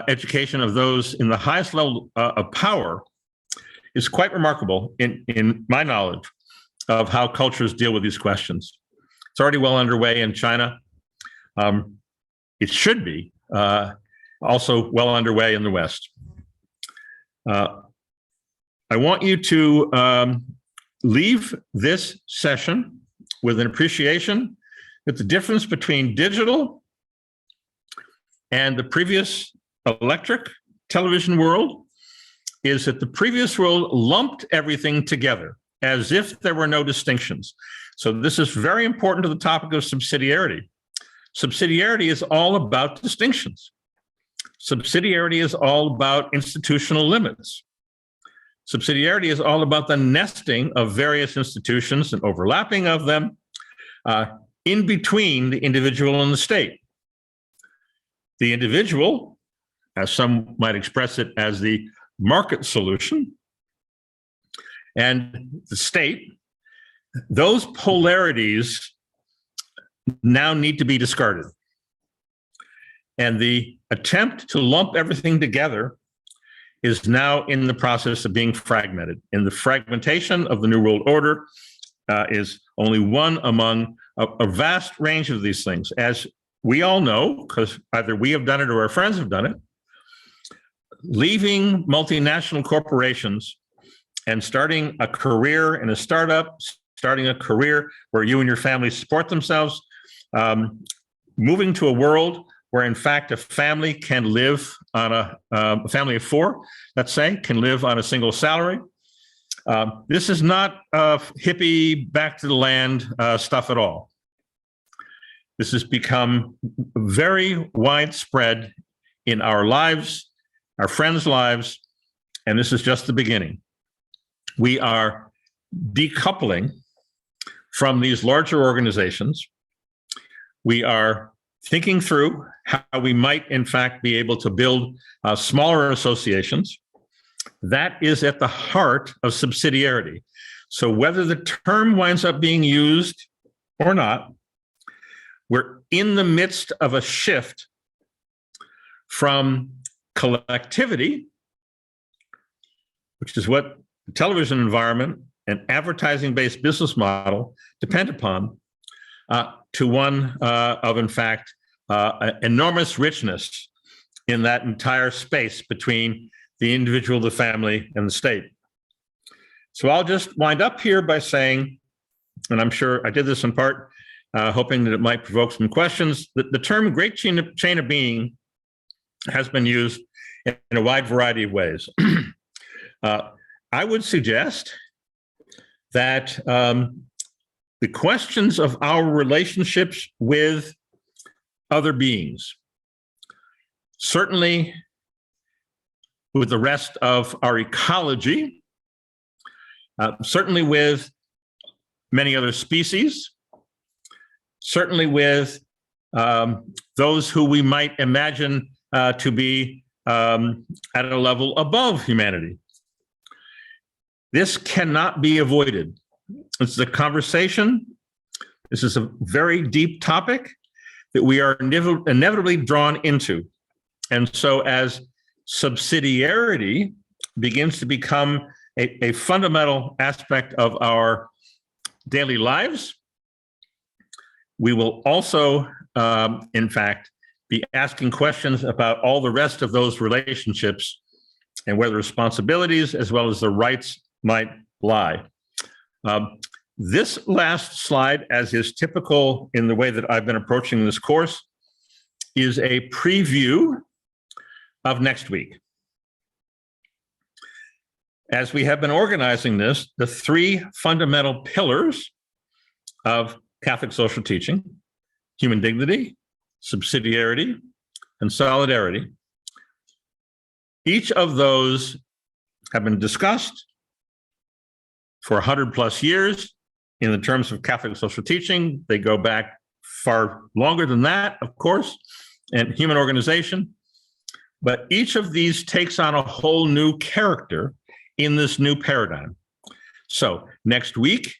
[SPEAKER 1] education of those in the highest level of power, is quite remarkable in my knowledge of how cultures deal with these questions. It's already well underway in China. It should be also well underway in the West. I want you to leave this session with an appreciation that the difference between digital and the previous electric television world is that the previous world lumped everything together as if there were no distinctions. So this is very important to the topic of subsidiarity. Subsidiarity is all about distinctions. Subsidiarity is all about institutional limits. Subsidiarity is all about the nesting of various institutions and overlapping of them in between the individual and the state. The individual, as some might express it, as the market solution, and the state, those polarities now need to be discarded. And the attempt to lump everything together is now in the process of being fragmented. And the fragmentation of the New World Order is only one among a vast range of these things. As we all know, because either we have done it or our friends have done it, leaving multinational corporations and starting a career in a startup, starting a career where you and your family support themselves, moving to a world where in fact a family can live on a family of four, let's say, can live on a single salary. This is not hippie back to the land stuff at all. This has become very widespread in our lives, our friends' lives, and this is just the beginning. We are decoupling from these larger organizations. We are thinking through how we might, in fact, be able to build smaller associations. That is at the heart of subsidiarity. So whether the term winds up being used or not, we're in the midst of a shift from collectivity, which is what the television environment and advertising-based business model depend upon, to one of, in fact, enormous richness in that entire space between the individual, the family, and the state. So I'll just wind up here by saying, and I'm sure I did this in part, hoping that it might provoke some questions, that the term great chain of being has been used in a wide variety of ways. I would suggest that the questions of our relationships with other beings, certainly with the rest of our ecology, certainly with many other species, certainly with those who we might imagine to be at a level above humanity. This cannot be avoided. It's a conversation. This is a very deep topic that we are inevitably drawn into. And so as subsidiarity begins to become a fundamental aspect of our daily lives, we will also, in fact, be asking questions about all the rest of those relationships and where the responsibilities as well as the rights might lie. This last slide, as is typical in the way that I've been approaching this course, is a preview of next week. As we have been organizing this, the three fundamental pillars of Catholic social teaching, human dignity, subsidiarity, and solidarity, each of those have been discussed for 100 plus years in the terms of Catholic social teaching. They go back far longer than that, of course, and human organization. But each of these takes on a whole new character in this new paradigm. So next week,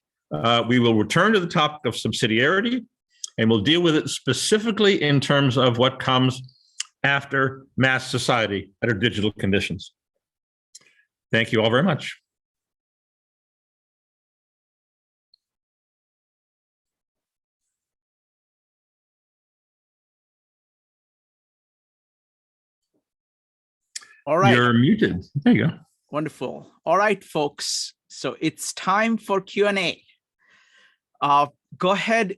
[SPEAKER 1] we will return to the topic of subsidiarity, and we'll deal with it specifically in terms of what comes after mass society under digital conditions. Thank you all very much.
[SPEAKER 2] All right.
[SPEAKER 1] You're muted. There you go.
[SPEAKER 2] Wonderful. All right, folks. So it's time for Q&A. Go ahead.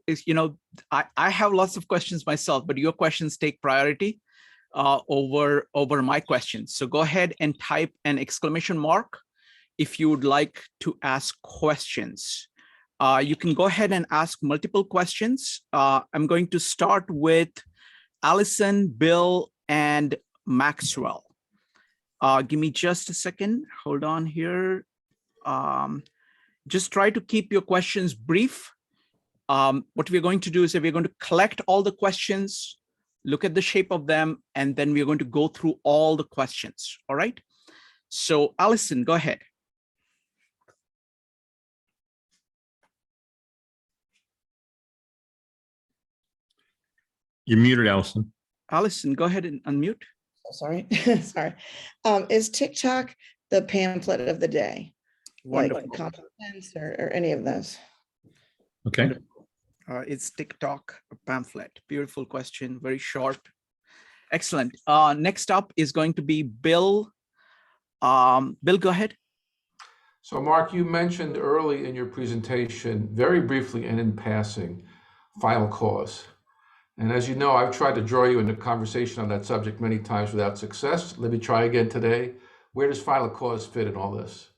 [SPEAKER 2] I have lots of questions myself, but your questions take priority over my questions. So go ahead and type an exclamation mark if you would like to ask questions. You can go ahead and ask multiple questions. I'm going to start with Allison, Bill, and Maxwell. Give me just a second. Hold on here. Just try to keep your questions brief. What we're going to do is that we're going to collect all the questions, look at the shape of them, and then we're going to go through all the questions. All right. So Allison, go ahead.
[SPEAKER 1] You're muted, Allison.
[SPEAKER 2] Allison, go ahead and unmute.
[SPEAKER 3] Sorry, sorry. Is TikTok the pamphlet of the day?
[SPEAKER 2] Wonderful.
[SPEAKER 3] Like compliments or any of those?
[SPEAKER 1] Okay.
[SPEAKER 2] It's TikTok pamphlet. Beautiful question. Very short. Excellent. Next up is going to be Bill. Bill, go ahead.
[SPEAKER 4] So Mark, you mentioned early in your presentation, very briefly and in passing, final cause. And as you know, I've tried to draw you into conversation on that subject many times without success. Let me try again today. Where does final cause fit in all this?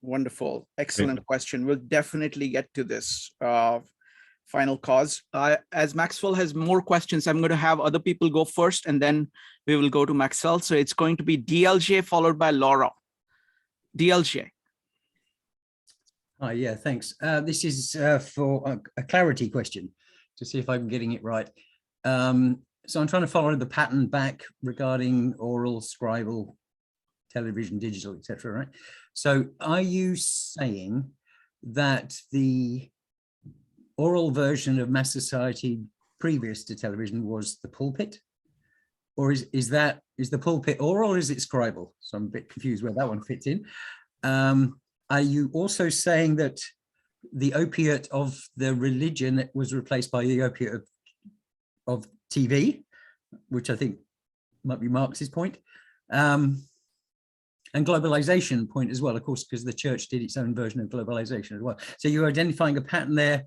[SPEAKER 2] Wonderful. Excellent question. We'll definitely get to this final cause. As Maxwell has more questions, I'm going to have other people go first, and then we will go to Maxwell. So it's going to be DLJ followed by Laura. DLJ.
[SPEAKER 5] Hi, yeah, thanks. This is for a clarity question to see if I'm getting it right. So I'm trying to follow the pattern back regarding oral, scribal, television, digital, etc. Right? So are you saying that the oral version of mass society previous to television was the pulpit? Or is the pulpit oral or is it scribal? So I'm a bit confused where that one fits in. Are you also saying that the opiate of the religion was replaced by the opiate of TV, which I think might be Marx's point, and globalization point as well, of course, because the church did its own version of globalization as well. So you're identifying a pattern there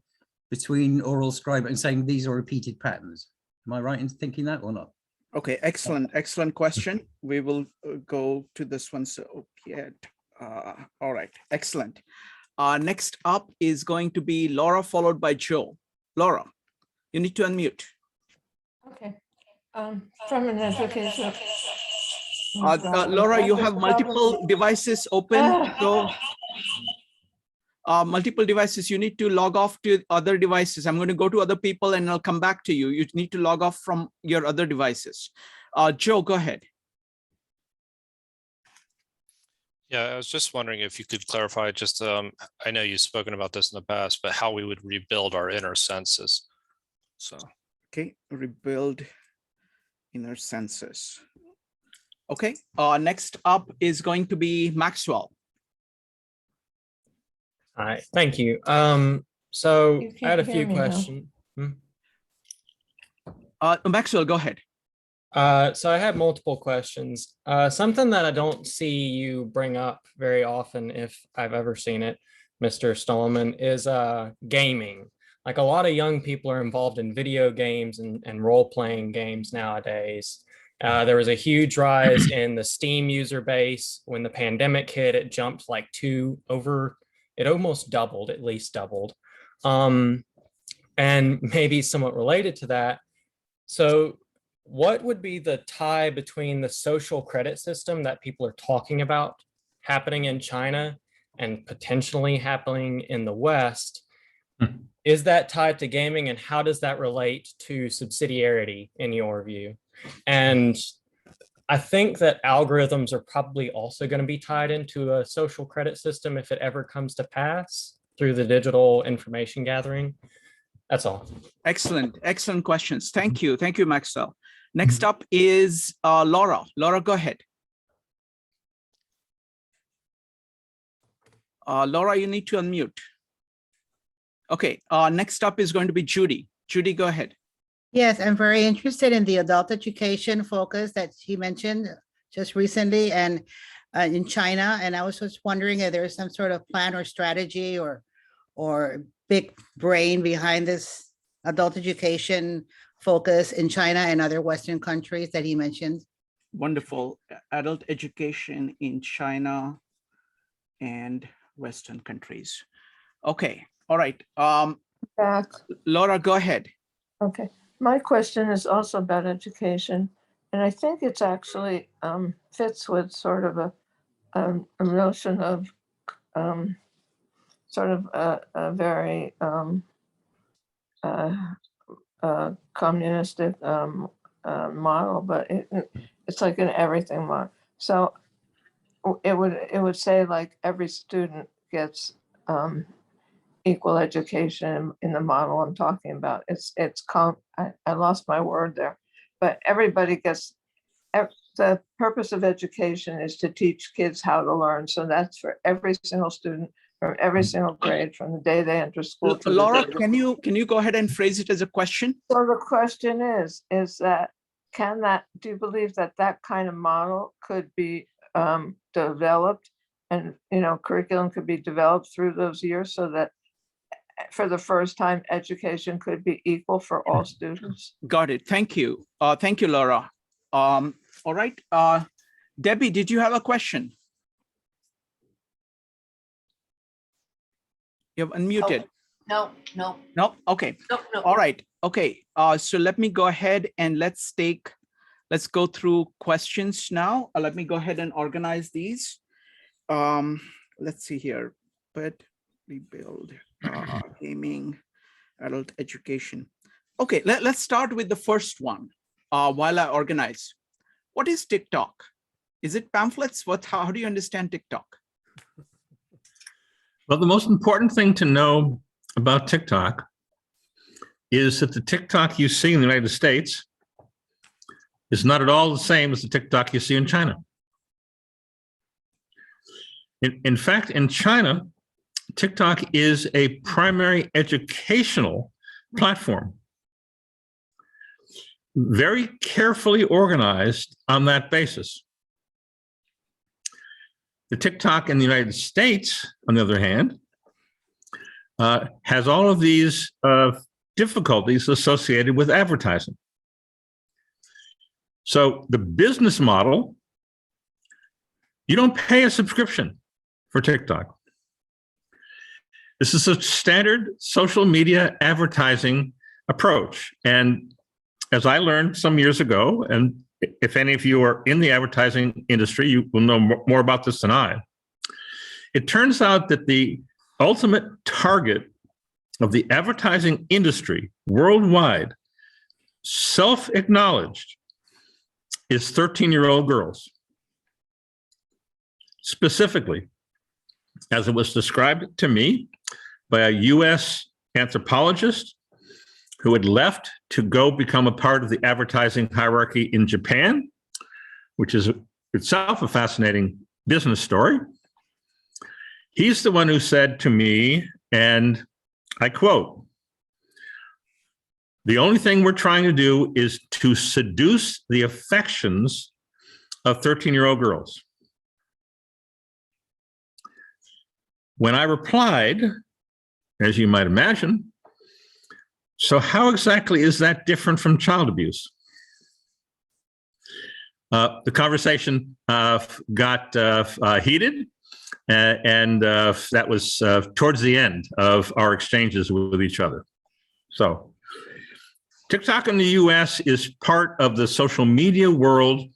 [SPEAKER 5] between oral, scribe, and saying these are repeated patterns. Am I right in thinking that or not?
[SPEAKER 2] Okay, excellent question. We will go to this one. So opiate. All right, excellent. Next up is going to be Laura, followed by Joe. Laura, you need to unmute.
[SPEAKER 6] Okay. From an education.
[SPEAKER 2] Laura, you have multiple devices open. So multiple devices, you need to log off to other devices. I'm going to go to other people and I'll come back to you. You need to log off from your other devices. Joe, go ahead.
[SPEAKER 7] Yeah, I was just wondering if you could clarify just, I know you've spoken about this in the past, but how we would rebuild our inner senses. So,
[SPEAKER 2] okay, rebuild inner senses. Okay, next up is going to be Maxwell.
[SPEAKER 8] All right, thank you. So I had a few questions.
[SPEAKER 2] Maxwell, go ahead.
[SPEAKER 8] So I had multiple questions. Something that I don't see you bring up very often, if I've ever seen it, Mr. Stahlman, is gaming. Like a lot of young people are involved in video games and role-playing games nowadays. There was a huge rise in the Steam user base. When the pandemic hit, it jumped like it almost doubled, at least doubled. And maybe somewhat related to that. So what would be the tie between the social credit system that people are talking about happening in China and potentially happening in the West? Is that tied to gaming, and how does that relate to subsidiarity in your view? And I think that algorithms are probably also going to be tied into a social credit system if it ever comes to pass through the digital information gathering. That's all.
[SPEAKER 2] Excellent questions. Thank you, Maxwell. Next up is Laura. Laura, go ahead. Laura, you need to unmute. Okay, next up is going to be Judy. Judy, go ahead.
[SPEAKER 9] Yes, I'm very interested in the adult education focus that he mentioned just recently and in China. And I was just wondering if there's some sort of plan or strategy or big brain behind this adult education focus in China and other Western countries that he mentioned.
[SPEAKER 2] Wonderful. Adult education in China and Western countries. Okay, all right. Laura, go ahead.
[SPEAKER 6] Okay, my question is also about education, and I think it's actually fits with sort of a notion of sort of a very communistic model, but it's like an everything model. So it would say like every student gets equal education in the model I'm talking about. I lost my word there, but everybody gets, the purpose of education is to teach kids how to learn. So that's for every single student from every single grade from the day they enter school. To
[SPEAKER 2] Laura,
[SPEAKER 6] the day
[SPEAKER 2] can you go ahead and phrase it as a question?
[SPEAKER 6] So the question is that, do you believe that that kind of model could be developed, and, curriculum could be developed through those years so that for the first time, education could be equal for all students?
[SPEAKER 2] Got it. Thank you. Thank you, Laura. All right. Debbie, did you have a question? You have unmuted.
[SPEAKER 10] No.
[SPEAKER 2] No. Okay.
[SPEAKER 10] No.
[SPEAKER 2] All right. Okay. So let me go ahead and let's go through questions now. Let me go ahead and organize these. Let's see here. But rebuild gaming, adult education. Okay. Let's start with the first one while I organize. What is TikTok? Is it pamphlets? How do you understand TikTok?
[SPEAKER 1] Well, the most important thing to know about TikTok is that the TikTok you see in the United States is not at all the same as the TikTok you see in China. In fact, in China, TikTok is a primary educational platform, very carefully organized on that basis. The TikTok in the United States, on the other hand, has all of these difficulties associated with advertising. So the business model, you don't pay a subscription for TikTok. This is a standard social media advertising approach. And as I learned some years ago, and if any of you are in the advertising industry, you will know more about this than I. It turns out that the ultimate target of the advertising industry worldwide, self-acknowledged, is 13-year-old girls. Specifically, as it was described to me by a US anthropologist who had left to go become a part of the advertising hierarchy in Japan, which is itself a fascinating business story. He's the one who said to me, and I quote, "The only thing we're trying to do is to seduce the affections of 13-year-old girls." When I replied, as you might imagine, "So how exactly is that different from child abuse?" The conversation got heated, and that was towards the end of our exchanges with each other. So TikTok in the US is part of the social media world,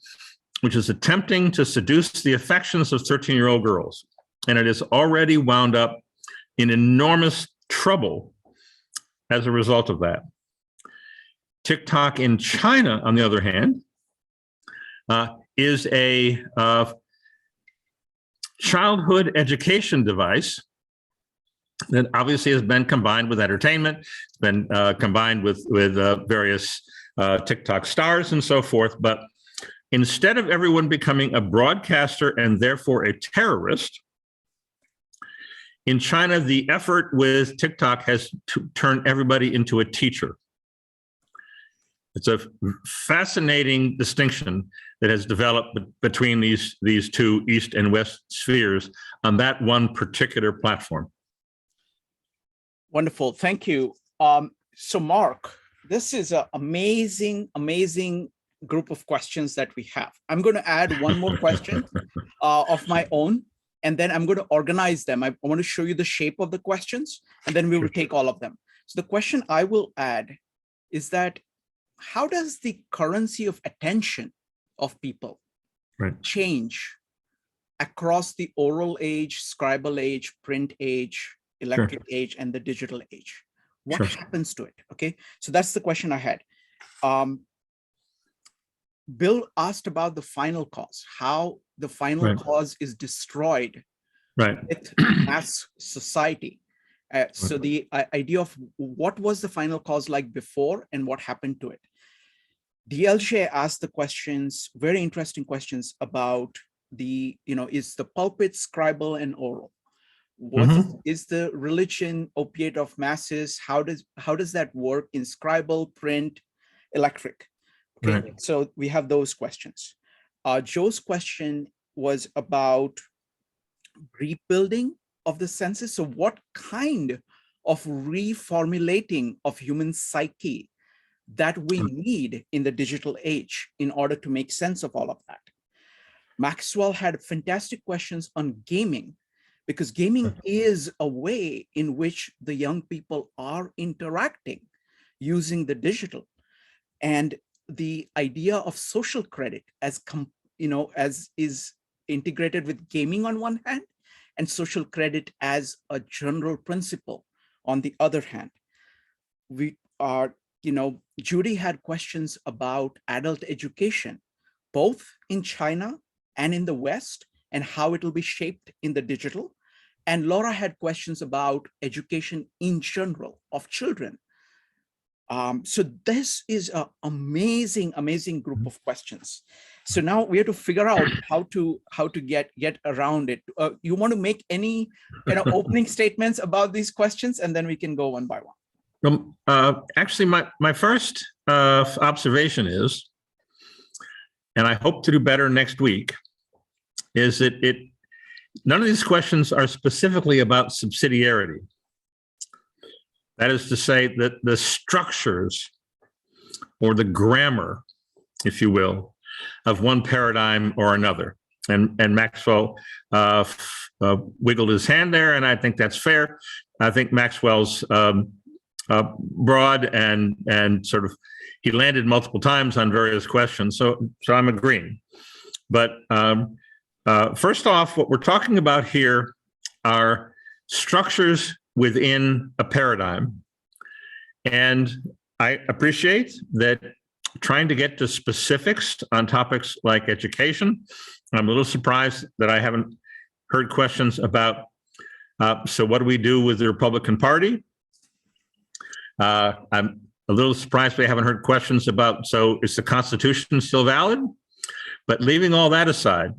[SPEAKER 1] which is attempting to seduce the affections of 13-year-old girls. And it is already wound up in enormous trouble as a result of that. TikTok in China, on the other hand, is a childhood education device that obviously has been combined with entertainment, it's been combined with various TikTok stars and so forth. But instead of everyone becoming a broadcaster and therefore a terrorist, in China, the effort with TikTok has to turn everybody into a teacher. It's a fascinating distinction that has developed between these two East and West spheres on that one particular platform.
[SPEAKER 2] Wonderful. Thank you. So Mark, this is an amazing, amazing group of questions that we have. I'm going to add one more question of my own, and then I'm going to organize them. I want to show you the shape of the questions, and then we will take all of them. So the question I will add is that, how does the currency of attention of people change across the oral age, scribal age, print age, electric age, and the digital age? What happens to it? Okay, so that's the question I had. Bill asked about the final cause, how the final cause is destroyed with mass society. So the idea of what was the final cause like before and what happened to it. DLJ asked the questions, very interesting questions about the, is the pulpit, scribal, and oral? What is the religion opiate of masses? How does that work in scribal, print, electric? Okay,
[SPEAKER 1] Right.
[SPEAKER 2] so we have those questions. Joe's question was about rebuilding of the senses. So what kind of reformulating of human psyche that we need in the digital age in order to make sense of all of that? Maxwell had fantastic questions on gaming, because gaming is a way in which the young people are interacting using the digital, and the idea of social credit as is integrated with gaming on one hand, and social credit as a general principle on the other hand. We are, Judy had questions about adult education, both in China and in the West, and how it will be shaped in the digital. And Laura had questions about education in general of children. So this is an amazing group of questions. So now we have to figure out how to get around it. You want to make any opening statements about these questions, and then we can go one by one.
[SPEAKER 1] Actually, my first observation is, and I hope to do better next week, is that none of these questions are specifically about subsidiarity. That is to say that the structures or the grammar, if you will, of one paradigm or another. And Maxwell wiggled his hand there, and I think that's fair. I think Maxwell's broad and sort of, he landed multiple times on various questions, so I'm agreeing. But first off, what we're talking about here are structures within a paradigm. And I appreciate that trying to get to specifics on topics like education, I'm a little surprised that I haven't heard questions about, so what do we do with the Republican Party? I'm a little surprised we haven't heard questions about, so is the Constitution still valid? But leaving all that aside,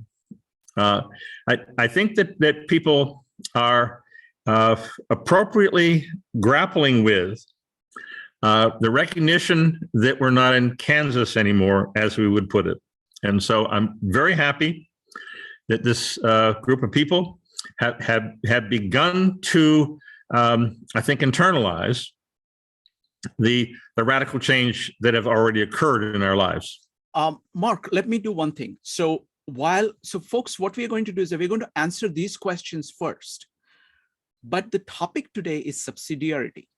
[SPEAKER 1] I think that people are appropriately grappling with the recognition that we're not in Kansas anymore, as we would put it. And so I'm very happy that this group of people have begun to, I think, internalize the radical change that have already occurred in our lives.
[SPEAKER 2] Mark, let me do one thing. So folks, what we're going to do is that we're going to answer these questions first. But the topic today is subsidiarity.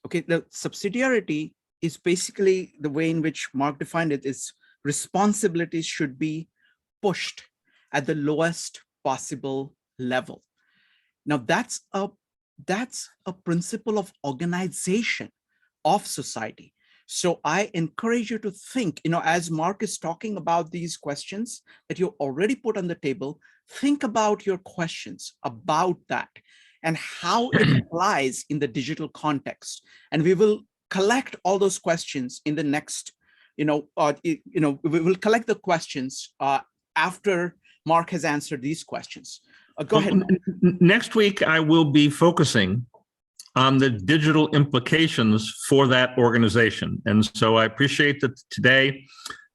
[SPEAKER 2] Okay, the subsidiarity is basically the way in which Mark defined it is responsibilities should be pushed at the lowest possible level. Now that's a principle of organization of society. So I encourage you to think, as Mark is talking about these questions that you already put on the table, think about your questions about that and how it applies in the digital context. And we will collect all those questions in the next, we will collect the questions after Mark has answered these questions. Go ahead.
[SPEAKER 1] Next week, I will be focusing on the digital implications for that organization. And so I appreciate that today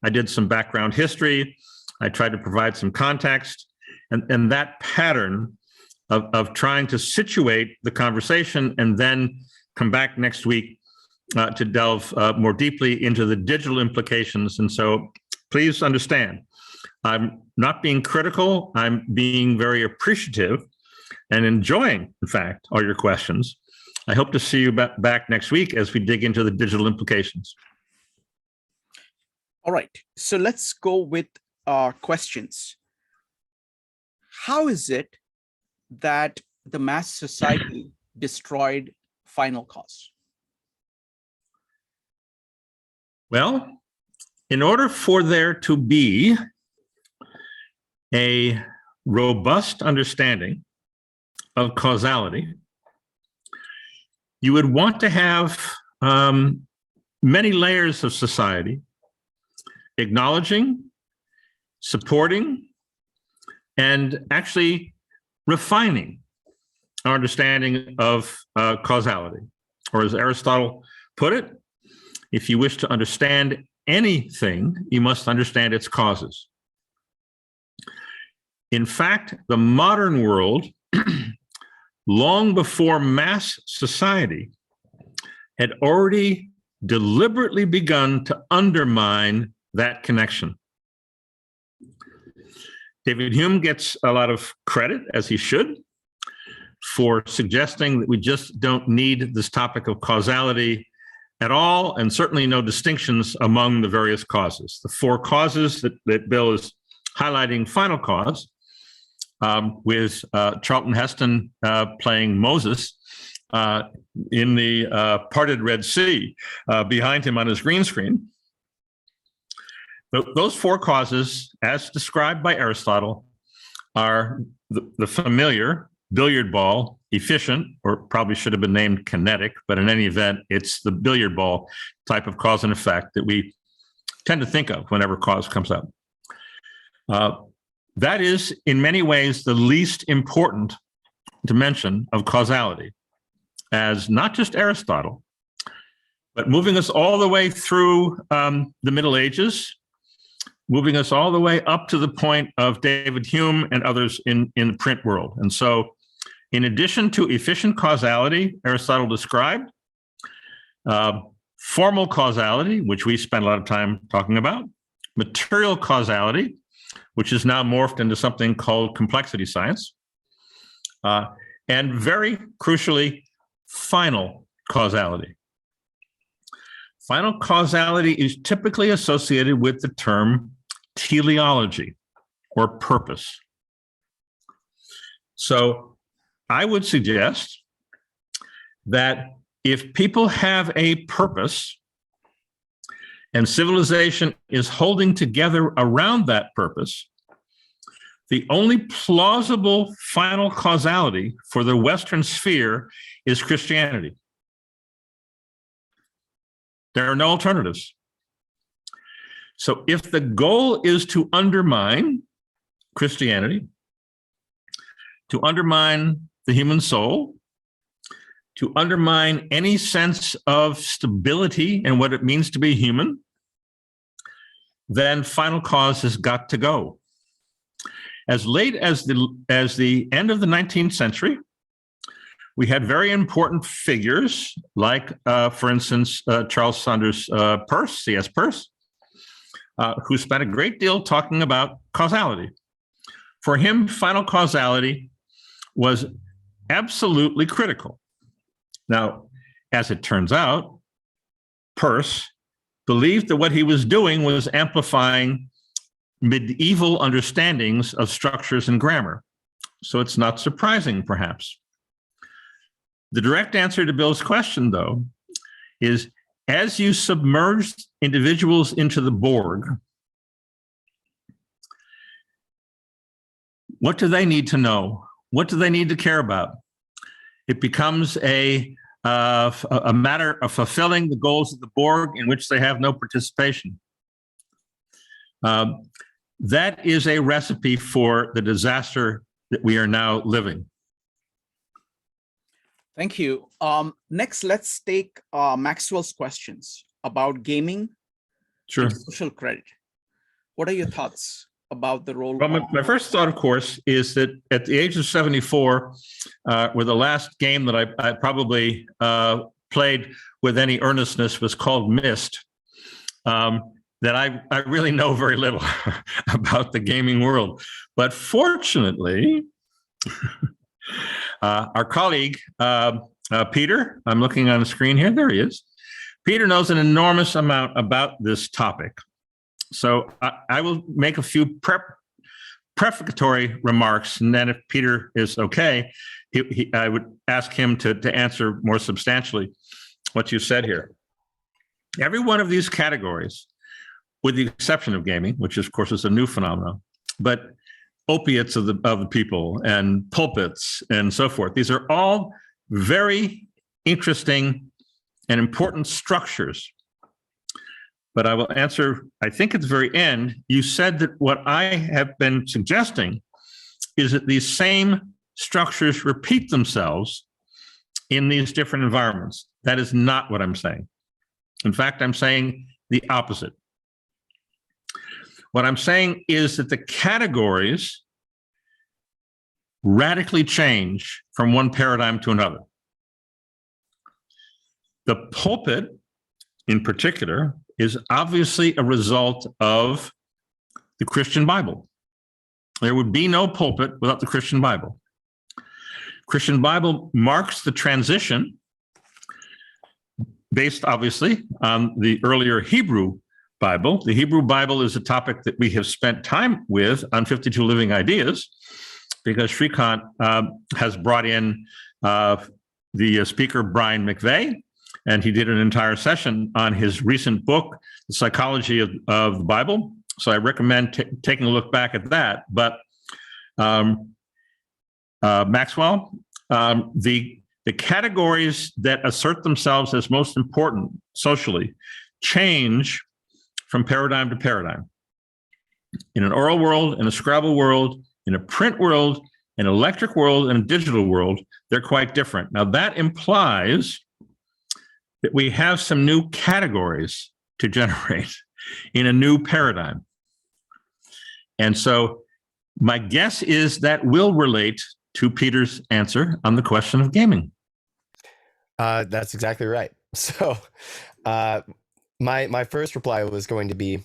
[SPEAKER 1] I did some background history. I tried to provide some context, and that pattern of trying to situate the conversation and then come back next week to delve more deeply into the digital implications. And so please understand, I'm not being critical. I'm being very appreciative and enjoying, in fact, all your questions. I hope to see you back next week as we dig into the digital implications.
[SPEAKER 2] All right, so let's go with questions. How is it that the mass society destroyed final cause?
[SPEAKER 1] Well, in order for there to be a robust understanding of causality, you would want to have many layers of society acknowledging, supporting, and actually refining our understanding of causality. Or as Aristotle put it, if you wish to understand anything, you must understand its causes. In fact, the modern world, long before mass society, had already deliberately begun to undermine that connection. David Hume gets a lot of credit, as he should, for suggesting that we just don't need this topic of causality at all, and certainly no distinctions among the various causes. The four causes that Bill is highlighting, final cause, with Charlton Heston playing Moses in the parted Red Sea behind him on his green screen. Those four causes, as described by Aristotle, are the familiar billiard ball, efficient, or probably should have been named kinetic, but in any event, it's the billiard ball type of cause and effect that we tend to think of whenever cause comes up. That is, in many ways, the least important dimension of causality, as not just Aristotle, but moving us all the way through the Middle Ages, moving us all the way up to the point of David Hume and others in the print world. And so, in addition to efficient causality, Aristotle described, formal causality, which we spend a lot of time talking about, material causality, which is now morphed into something called complexity science, and very crucially, final causality. Final causality is typically associated with the term teleology, or purpose. So I would suggest that if people have a purpose and civilization is holding together around that purpose, the only plausible final causality for the Western sphere is Christianity. There are no alternatives. So if the goal is to undermine Christianity, to undermine the human soul, to undermine any sense of stability and what it means to be human, then final cause has got to go. As late as the end of the 19th century, we had very important figures like, for instance, Charles Saunders Peirce, C.S. Peirce, who spent a great deal talking about causality. For him, final causality was absolutely critical. Now, as it turns out, Peirce believed that what he was doing was amplifying medieval understandings of structures and grammar. So it's not surprising, perhaps. The direct answer to Bill's question, though, is as you submerge individuals into the Borg, what do they need to know? What do they need to care about? It becomes a matter of fulfilling the goals of the Borg in which they have no participation. That is a recipe for the disaster that we are now living.
[SPEAKER 2] Thank you. Next, let's take Maxwell's questions about gaming and social credit. What are your thoughts about the role?
[SPEAKER 1] Well, my first thought, of course, is that at the age of 74, where the last game that I probably played with any earnestness was called Myst, that I really know very little about the gaming world. But fortunately, our colleague, Peter, I'm looking on the screen here, there he is. Peter knows an enormous amount about this topic. So I will make a few prefatory remarks, and then if Peter is okay, I would ask him to answer more substantially what you said here. Every one of these categories, with the exception of gaming, which of course is a new phenomenon, but opiates of the people and pulpits and so forth, these are all very interesting and important structures. But I will answer, I think at the very end, you said that what I have been suggesting is that these same structures repeat themselves in these different environments. That is not what I'm saying. In fact, I'm saying the opposite. What I'm saying is that the categories radically change from one paradigm to another. The pulpit, in particular, is obviously a result of the Christian Bible. There would be no pulpit without the Christian Bible. Christian Bible marks the transition based, obviously, on the earlier Hebrew Bible. The Hebrew Bible is a topic that we have spent time with on 52 Living Ideas, because Shrikant has brought in the speaker, Brian McVeigh, and he did an entire session on his recent book, The Psychology of the Bible. So I recommend taking a look back at that. But Maxwell, the categories that assert themselves as most important socially change from paradigm to paradigm. In an oral world, in a Scrabble world, in a print world, an electric world, and a digital world, they're quite different. Now that implies that we have some new categories to generate in a new paradigm. And so my guess is that will relate to Peter's answer on the question of gaming.
[SPEAKER 10] That's exactly right. So my first reply was going to be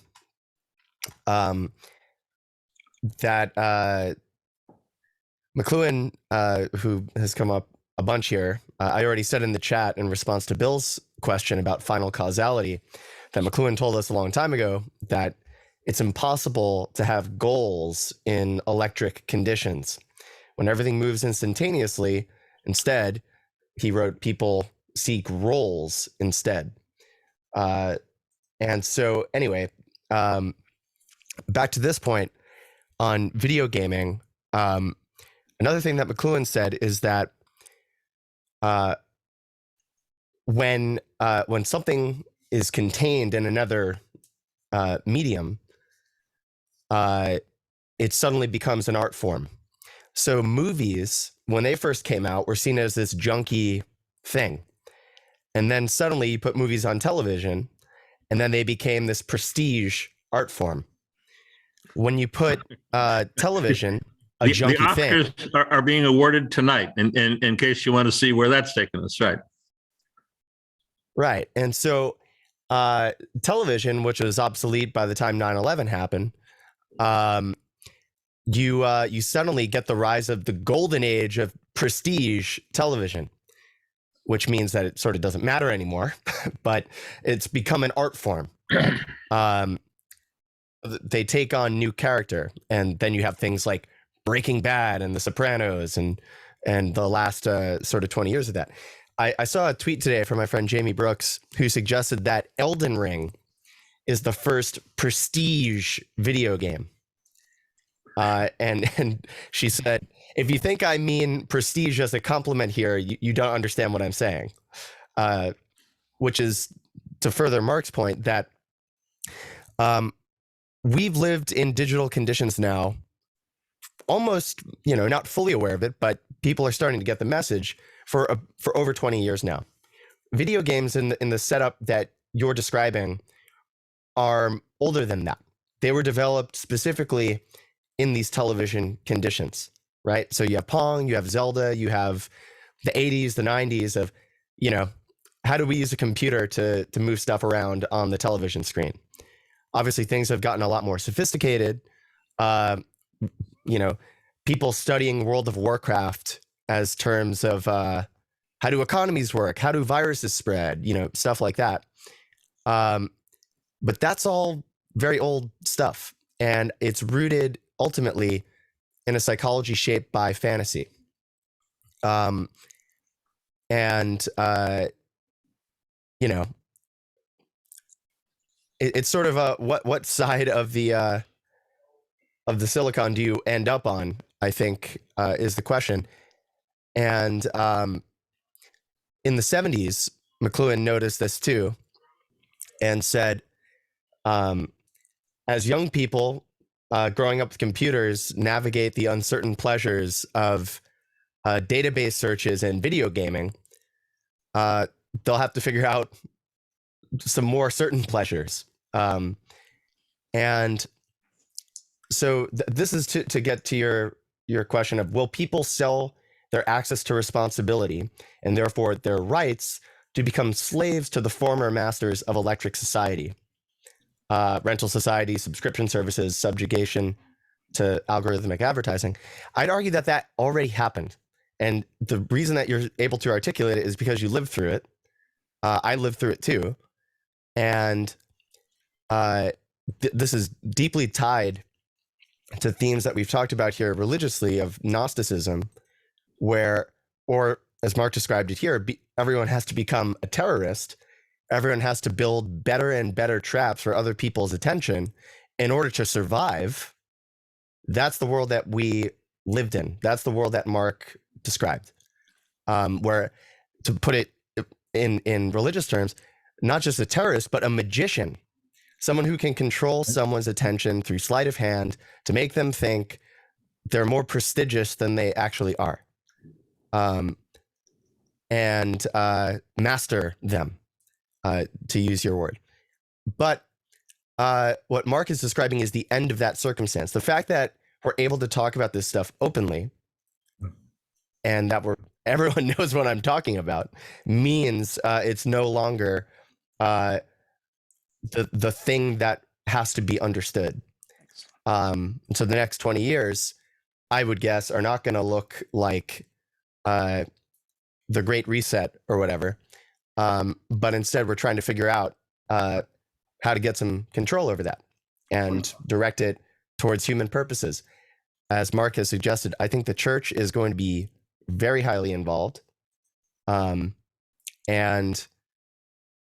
[SPEAKER 10] that McLuhan, who has come up a bunch here, I already said in the chat in response to Bill's question about final causality, that McLuhan told us a long time ago that it's impossible to have goals in electric conditions. When everything moves instantaneously, instead, he wrote, people seek roles instead. And so anyway, back to this point on video gaming, another thing that McLuhan said is that when something is contained in another medium, it suddenly becomes an art form. So movies, when they first came out, were seen as this junky thing. And then suddenly you put movies on television, and then they became this prestige art form. When you put television, a junky
[SPEAKER 1] the
[SPEAKER 10] thing.
[SPEAKER 1] Oscars are being awarded tonight, in case you want to see where that's taken us, right?
[SPEAKER 10] Right. And so television, which was obsolete by the time 9/11 happened, you suddenly get the rise of the golden age of prestige television, which means that it sort of doesn't matter anymore, but it's become an art form. They take on new character, and then you have things like Breaking Bad and The Sopranos and the last sort of 20 years of that. I saw a tweet today from my friend Jamie Brooks, who suggested that Elden Ring is the first prestige video game. And she said, if you think I mean prestige as a compliment here, you don't understand what I'm saying. Which is to further Mark's point that we've lived in digital conditions now, almost, not fully aware of it, but people are starting to get the message for over 20 years now. Video games in the setup that you're describing are older than that. They were developed specifically in these television conditions, right? So you have Pong, you have Zelda, you have the 80s, the 90s of, how do we use a computer to move stuff around on the television screen? Obviously, things have gotten a lot more sophisticated. People studying World of Warcraft as terms of how do economies work? How do viruses spread? Stuff like that. But that's all very old stuff. And it's rooted ultimately in a psychology shaped by fantasy. It's sort of a what side of the silicon do you end up on, I think, is the question. And in the 70s, McLuhan noticed this too and said, as young people growing up with computers navigate the uncertain pleasures of database searches and video gaming, they'll have to figure out some more certain pleasures. And so this is to get to your question of, will people sell their access to responsibility and therefore their rights to become slaves to the former masters of electric society, rental society, subscription services, subjugation to algorithmic advertising? I'd argue that that already happened. And the reason that you're able to articulate it is because you lived through it. I lived through it too. And this is deeply tied to themes that we've talked about here religiously of Gnosticism, where, or as Mark described it here, everyone has to become a terrorist. Everyone has to build better and better traps for other people's attention in order to survive. That's the world that we lived in. That's the world that Mark described, where, to put it in religious terms, not just a terrorist, but a magician, someone who can control someone's attention through sleight of hand to make them think they're more prestigious than they actually are, and master them, to use your word. But what Mark is describing is the end of that circumstance. The fact that we're able to talk about this stuff openly and that everyone knows what I'm talking about means it's no longer the thing that has to be understood. So the next 20 years, I would guess, are not going to look like the Great Reset or whatever. But instead, we're trying to figure out how to get some control over that and direct it towards human purposes. As Mark has suggested, I think the church is going to be very highly involved. And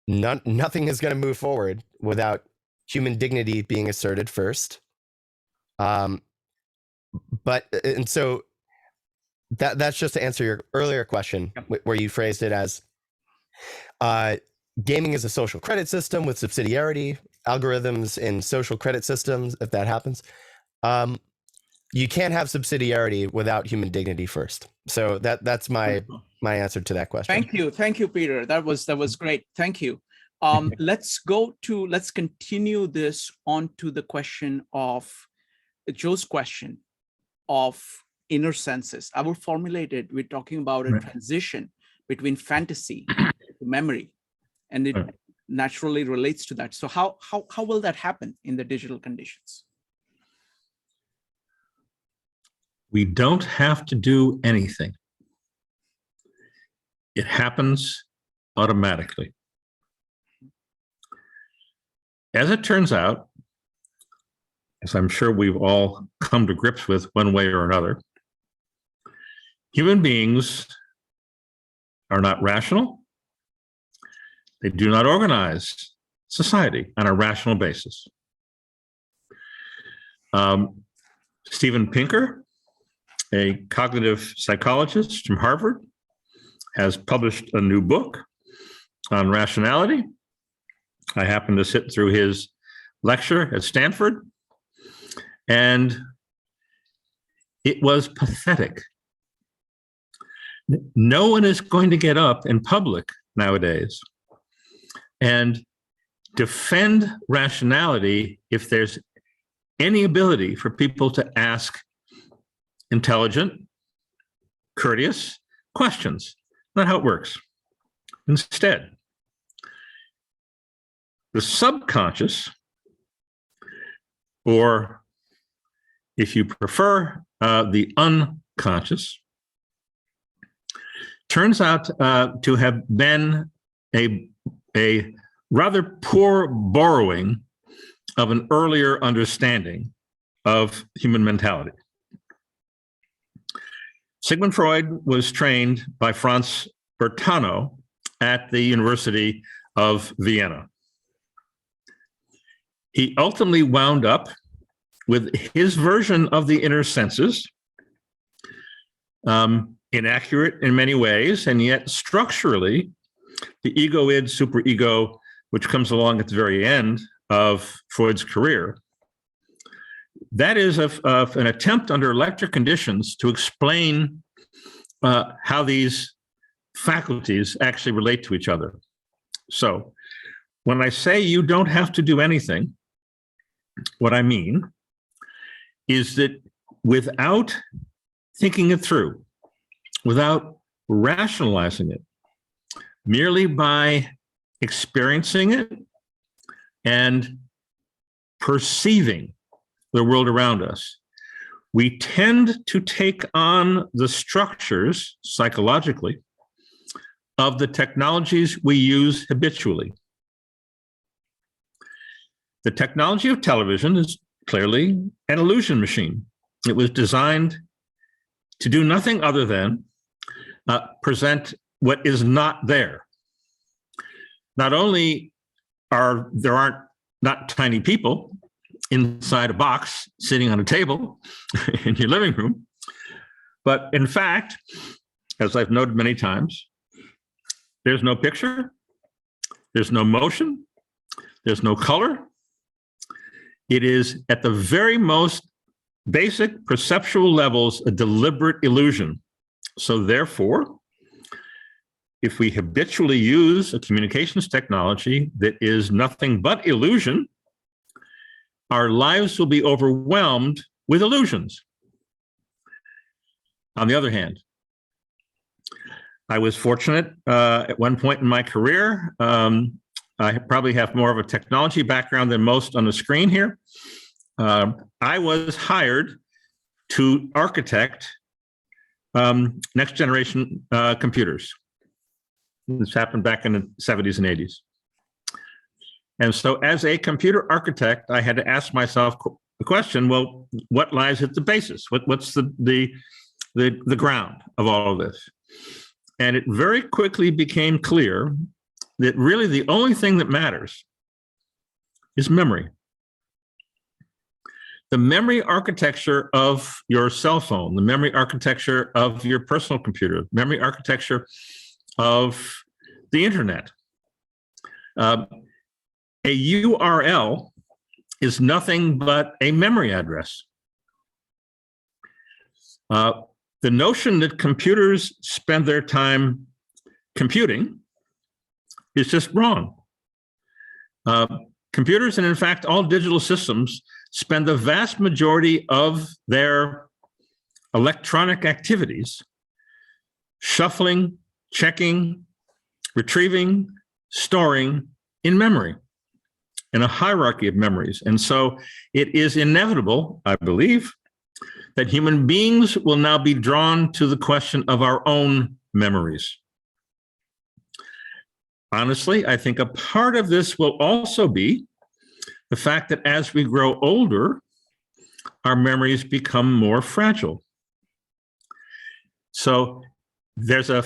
[SPEAKER 10] nothing is going to move forward without human dignity being asserted first. And so that's just to answer your earlier question, where you phrased it as gaming is a social credit system with subsidiarity, algorithms in social credit systems, if that happens. You can't have subsidiarity without human dignity first. So that's my answer to that question.
[SPEAKER 2] Thank you, Peter. That was great. Thank you. Let's continue this on to the question of Joe's question of inner senses. I will formulate it. We're talking about a transition between fantasy to memory, and it naturally relates to that. So how will that happen in the digital conditions?
[SPEAKER 1] We don't have to do anything. It happens automatically. As it turns out, as I'm sure we've all come to grips with one way or another, human beings are not rational. They do not organize society on a rational basis. Steven Pinker, a cognitive psychologist from Harvard, has published a new book on rationality. I happened to sit through his lecture at Stanford, and it was pathetic. No one is going to get up in public nowadays and defend rationality if there's any ability for people to ask intelligent, courteous questions. Not how it works. Instead, the subconscious, or if you prefer, the unconscious, turns out to have been a rather poor borrowing of an earlier understanding of human mentality. Sigmund Freud was trained by Franz Bertano at the University of Vienna. He ultimately wound up with his version of the inner senses inaccurate in many ways, and yet structurally, the ego-id superego, which comes along at the very end of Freud's career, that is of an attempt under electric conditions to explain how these faculties actually relate to each other. So when I say you don't have to do anything, what I mean is that without thinking it through, without rationalizing it, merely by experiencing it and perceiving the world around us, we tend to take on the structures psychologically of the technologies we use habitually. The technology of television is clearly an illusion machine. It was designed to do nothing other than present what is not there. Not only aren't not tiny people inside a box sitting on a table in your living room, but in fact, as I've noted many times, there's no picture, there's no motion, there's no color. It is at the very most basic perceptual levels a deliberate illusion. So therefore, if we habitually use a communications technology that is nothing but illusion, our lives will be overwhelmed with illusions. On the other hand, I was fortunate at one point in my career. I probably have more of a technology background than most on the screen here. I was hired to architect next generation computers. This happened back in the 70s and 80s. And so as a computer architect, I had to ask myself the question, well, what lies at the basis? What's the ground of all of this? And it very quickly became clear that really the only thing that matters is memory. The memory architecture of your cell phone, the memory architecture of your personal computer, memory architecture of the internet. A URL is nothing but a memory address. The notion that computers spend their time computing is just wrong. Computers, and in fact, all digital systems, spend the vast majority of their electronic activities shuffling, checking, retrieving, storing in memory, in a hierarchy of memories. And so it is inevitable, I believe, that human beings will now be drawn to the question of our own memories. Honestly, I think a part of this will also be the fact that as we grow older, our memories become more fragile. So there's a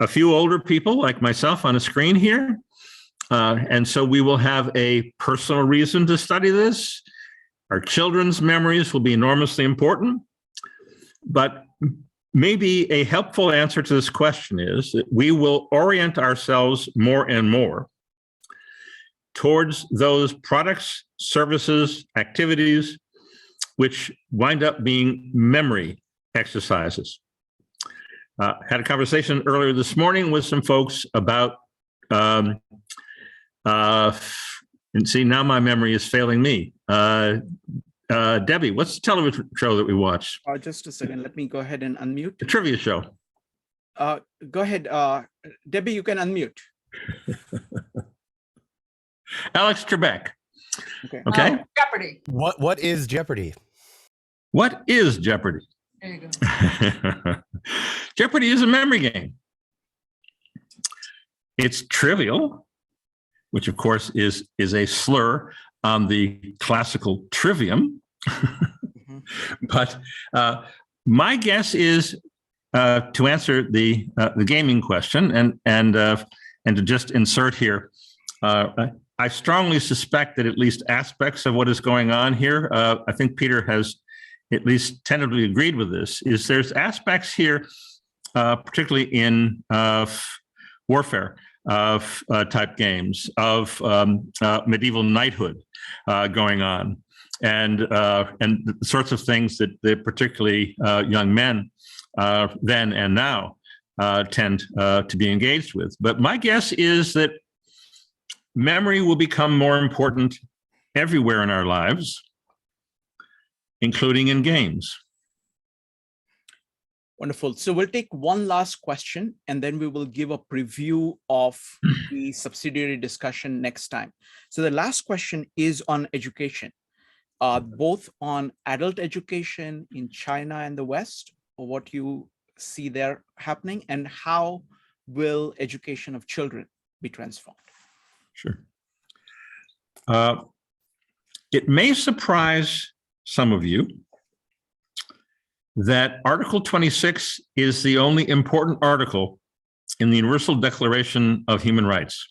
[SPEAKER 1] few older people like myself on a screen here. And so we will have a personal reason to study this. Our children's memories will be enormously important. But maybe a helpful answer to this question is that we will orient ourselves more and more towards those products, services, activities, which wind up being memory exercises. Had a conversation earlier this morning with some folks about, and see, now my memory is failing me. Debbie, what's the television show that we watched?
[SPEAKER 2] Just a second, let me go ahead and unmute.
[SPEAKER 1] The trivia show.
[SPEAKER 2] Go ahead, Debbie, you can unmute.
[SPEAKER 1] Alex Trebek.
[SPEAKER 2] Okay.
[SPEAKER 1] Okay.
[SPEAKER 6] Jeopardy.
[SPEAKER 10] What is Jeopardy?
[SPEAKER 1] What is Jeopardy?
[SPEAKER 6] There you go.
[SPEAKER 1] Jeopardy is a memory game. It's trivial, which of course is a slur on the classical trivium. But my guess is to answer the gaming question and to just insert here, I strongly suspect that at least aspects of what is going on here, I think Peter has at least tentatively agreed with this, is there's aspects here particularly in warfare type games, of medieval knighthood going on, and the sorts of things that particularly young men then and now tend to be engaged with. But my guess is that memory will become more important everywhere in our lives, including in games.
[SPEAKER 2] Wonderful. So we'll take one last question, and then we will give a preview of the subsidiary discussion next time. So the last question is on education, both on adult education in China and the West, or what you see there happening, and how will education of children be transformed?
[SPEAKER 1] Sure. It may surprise some of you that Article 26 is the only important article in the Universal Declaration of Human Rights.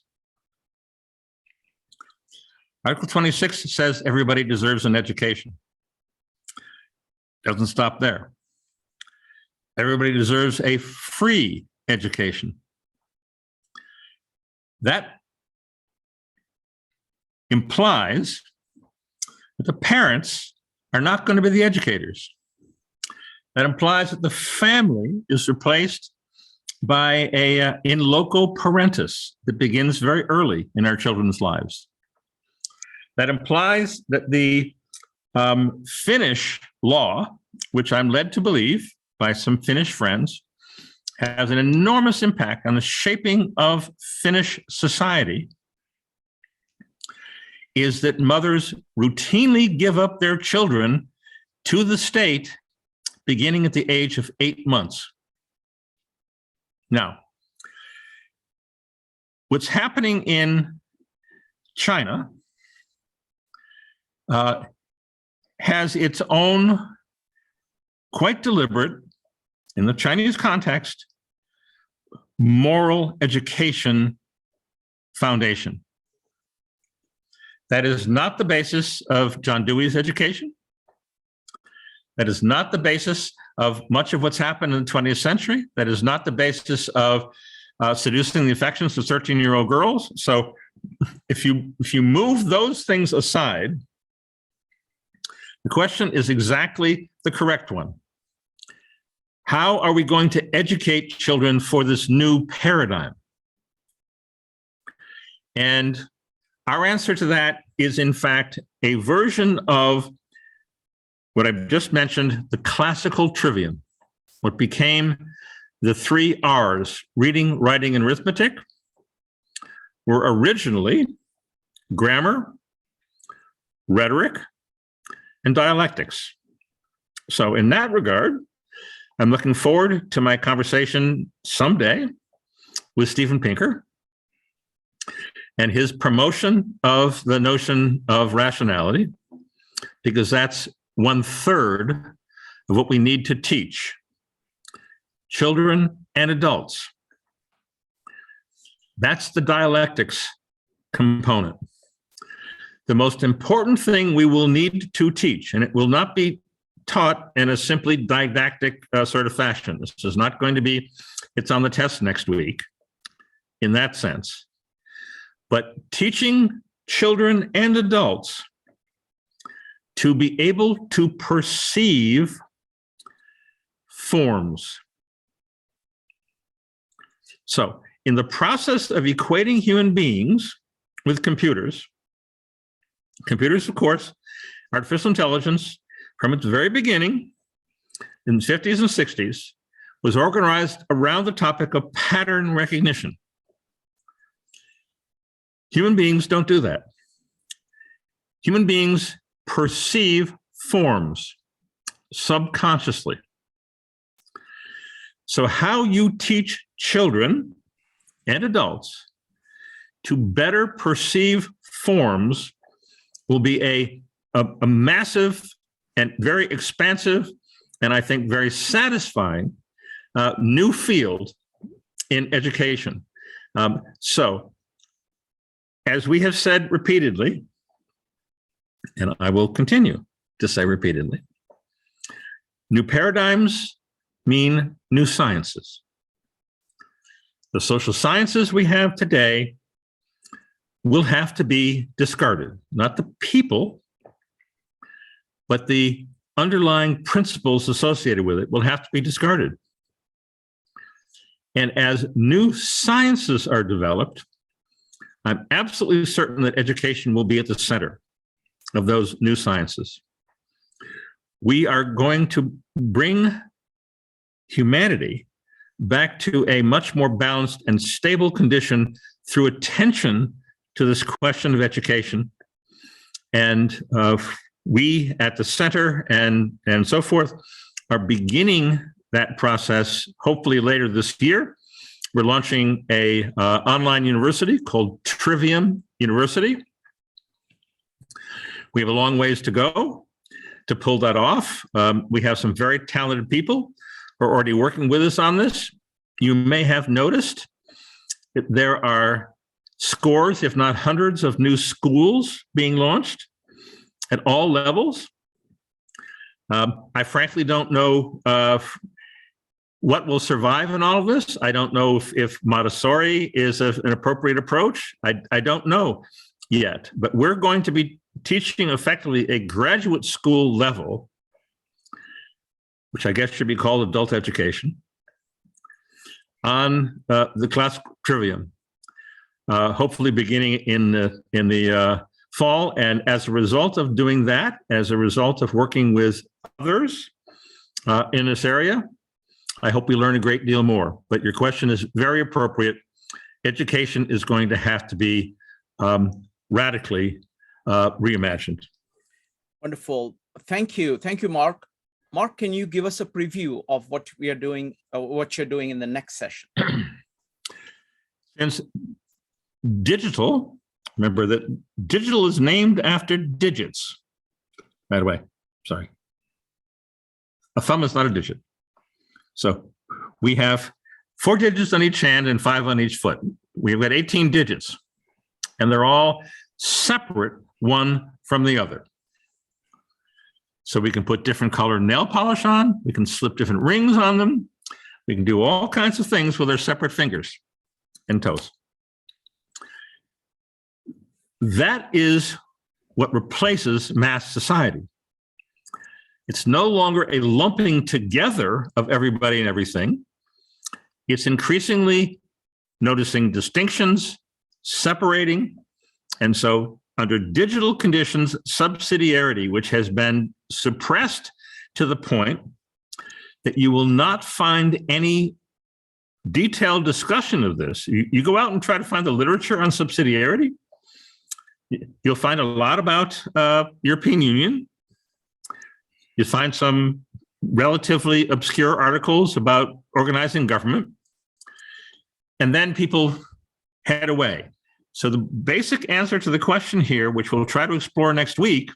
[SPEAKER 1] Article 26 says everybody deserves an education. Doesn't stop there. Everybody deserves a free education. That implies that the parents are not going to be the educators. That implies that the family is replaced by a in loco parentis that begins very early in our children's lives. That implies that the Finnish law, which I'm led to believe by some Finnish friends, has an enormous impact on the shaping of Finnish society, is that mothers routinely give up their children to the state beginning at the age of 8 months. Now, what's happening in China has its own, quite deliberate, in the Chinese context, moral education foundation. That is not the basis of John Dewey's education. That is not the basis of much of what's happened in the 20th century. That is not the basis of seducing the affections of 13-year-old girls. So if you move those things aside, the question is exactly the correct one. How are we going to educate children for this new paradigm? And our answer to that is, in fact, a version of what I've just mentioned, the classical trivium, what became the 3 R's, reading, writing, and arithmetic, were originally grammar, rhetoric, and dialectics. So in that regard, I'm looking forward to my conversation someday with Steven Pinker and his promotion of the notion of rationality, because that's 1/3 of what we need to teach children and adults. That's the dialectics component. The most important thing we will need to teach, and it will not be taught in a simply didactic sort of fashion. This is not going to be, it's on the test next week in that sense. But teaching children and adults to be able to perceive forms. So in the process of equating human beings with computers, of course, artificial intelligence, from its very beginning in the 50s and 60s, was organized around the topic of pattern recognition. Human beings don't do that. Human beings perceive forms subconsciously. So how you teach children and adults to better perceive forms will be a massive and very expansive, and I think very satisfying new field in education. So, as we have said repeatedly, and I will continue to say repeatedly, new paradigms mean new sciences. the social sciences we have today will have to be discarded. Not the people, but the underlying principles associated with it will have to be discarded. And as new sciences are developed, I'm absolutely certain that education will be at the center of those new sciences. We are going to bring humanity back to a much more balanced and stable condition through attention to this question of education. And we at the center and so forth are beginning that process hopefully later this year. We're launching a online university called Trivium University. We have a long ways to go to pull that off. We have some very talented people who are already working with us on this. You may have noticed that there are scores, if not hundreds, of new schools being launched at all levels. I frankly don't know what will survive in all of this. I don't know if Montessori is an appropriate approach. I don't know yet, but we're going to be teaching effectively a graduate school level, which I guess should be called adult education, on the class Trivium, hopefully beginning in the fall. And as a result of doing that, as a result of working with others in this area, I hope we learn a great deal more. But your question is very appropriate. Education is going to have to be radically reimagined.
[SPEAKER 2] Wonderful. Thank you. Thank you, Mark. Mark, can you give us a preview of what we are doing, what you're doing in the next session?
[SPEAKER 1] Since digital, remember that digital is named after digits. By the way, sorry. A thumb is not a digit. So we have 4 digits on each hand and 5 on each foot. We've got 18 digits, and they're all separate one from the other. So we can put different colored nail polish on, we can slip different rings on them, we can do all kinds of things with our separate fingers and toes. That is what replaces mass society. It's no longer a lumping together of everybody and everything. It's increasingly noticing distinctions, separating. And so under digital conditions, subsidiarity, which has been suppressed to the point that you will not find any detailed discussion of this. You go out and try to find the literature on subsidiarity, you'll find a lot about European Union. You find some relatively obscure articles about organizing government, and then people head away. So the basic answer to the question here, which we'll try to explore next week,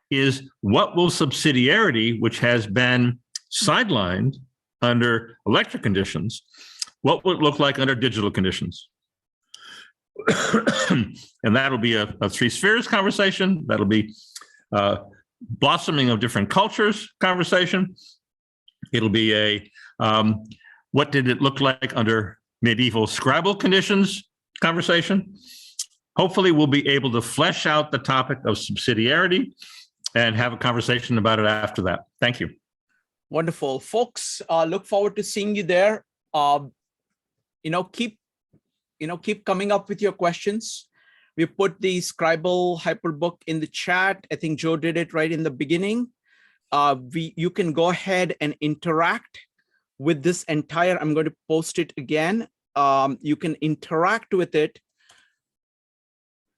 [SPEAKER 1] is what will subsidiarity, which has been sidelined under electric conditions, what will it look like under digital conditions? And that'll be a 3 spheres conversation. That'll be blossoming of different cultures conversation. It'll be a what did it look like under medieval scribal conditions conversation. Hopefully we'll be able to flesh out the topic of subsidiarity and have a conversation about it after that. Thank you.
[SPEAKER 2] Wonderful. Folks, look forward to seeing you there. Keep coming up with your questions. We put the Scribble Hyperbook in the chat. I think Joe did it right in the beginning. You can go ahead and interact with this entire, I'm going to post it again. You can interact with it.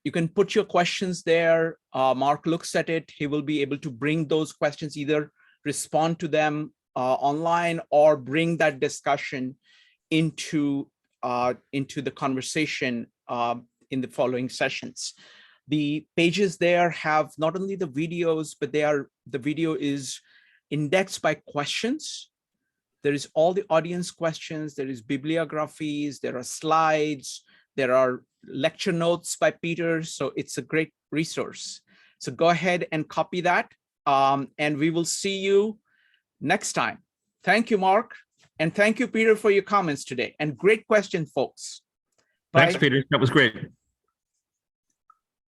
[SPEAKER 2] You can put your questions there. Mark looks at it. He will be able to bring those questions, either respond to them online or bring that discussion into the conversation in the following sessions. The pages there have not only the videos, but the video is indexed by questions. There is all the audience questions, there is bibliographies, there are slides, there are lecture notes by Peter. So it's a great resource. So go ahead and copy that. And we will see you next time. Thank you, Mark. And thank you, Peter, for your comments today. And great question, folks.
[SPEAKER 1] Thanks,
[SPEAKER 2] Bye.
[SPEAKER 1] Peter. That was great.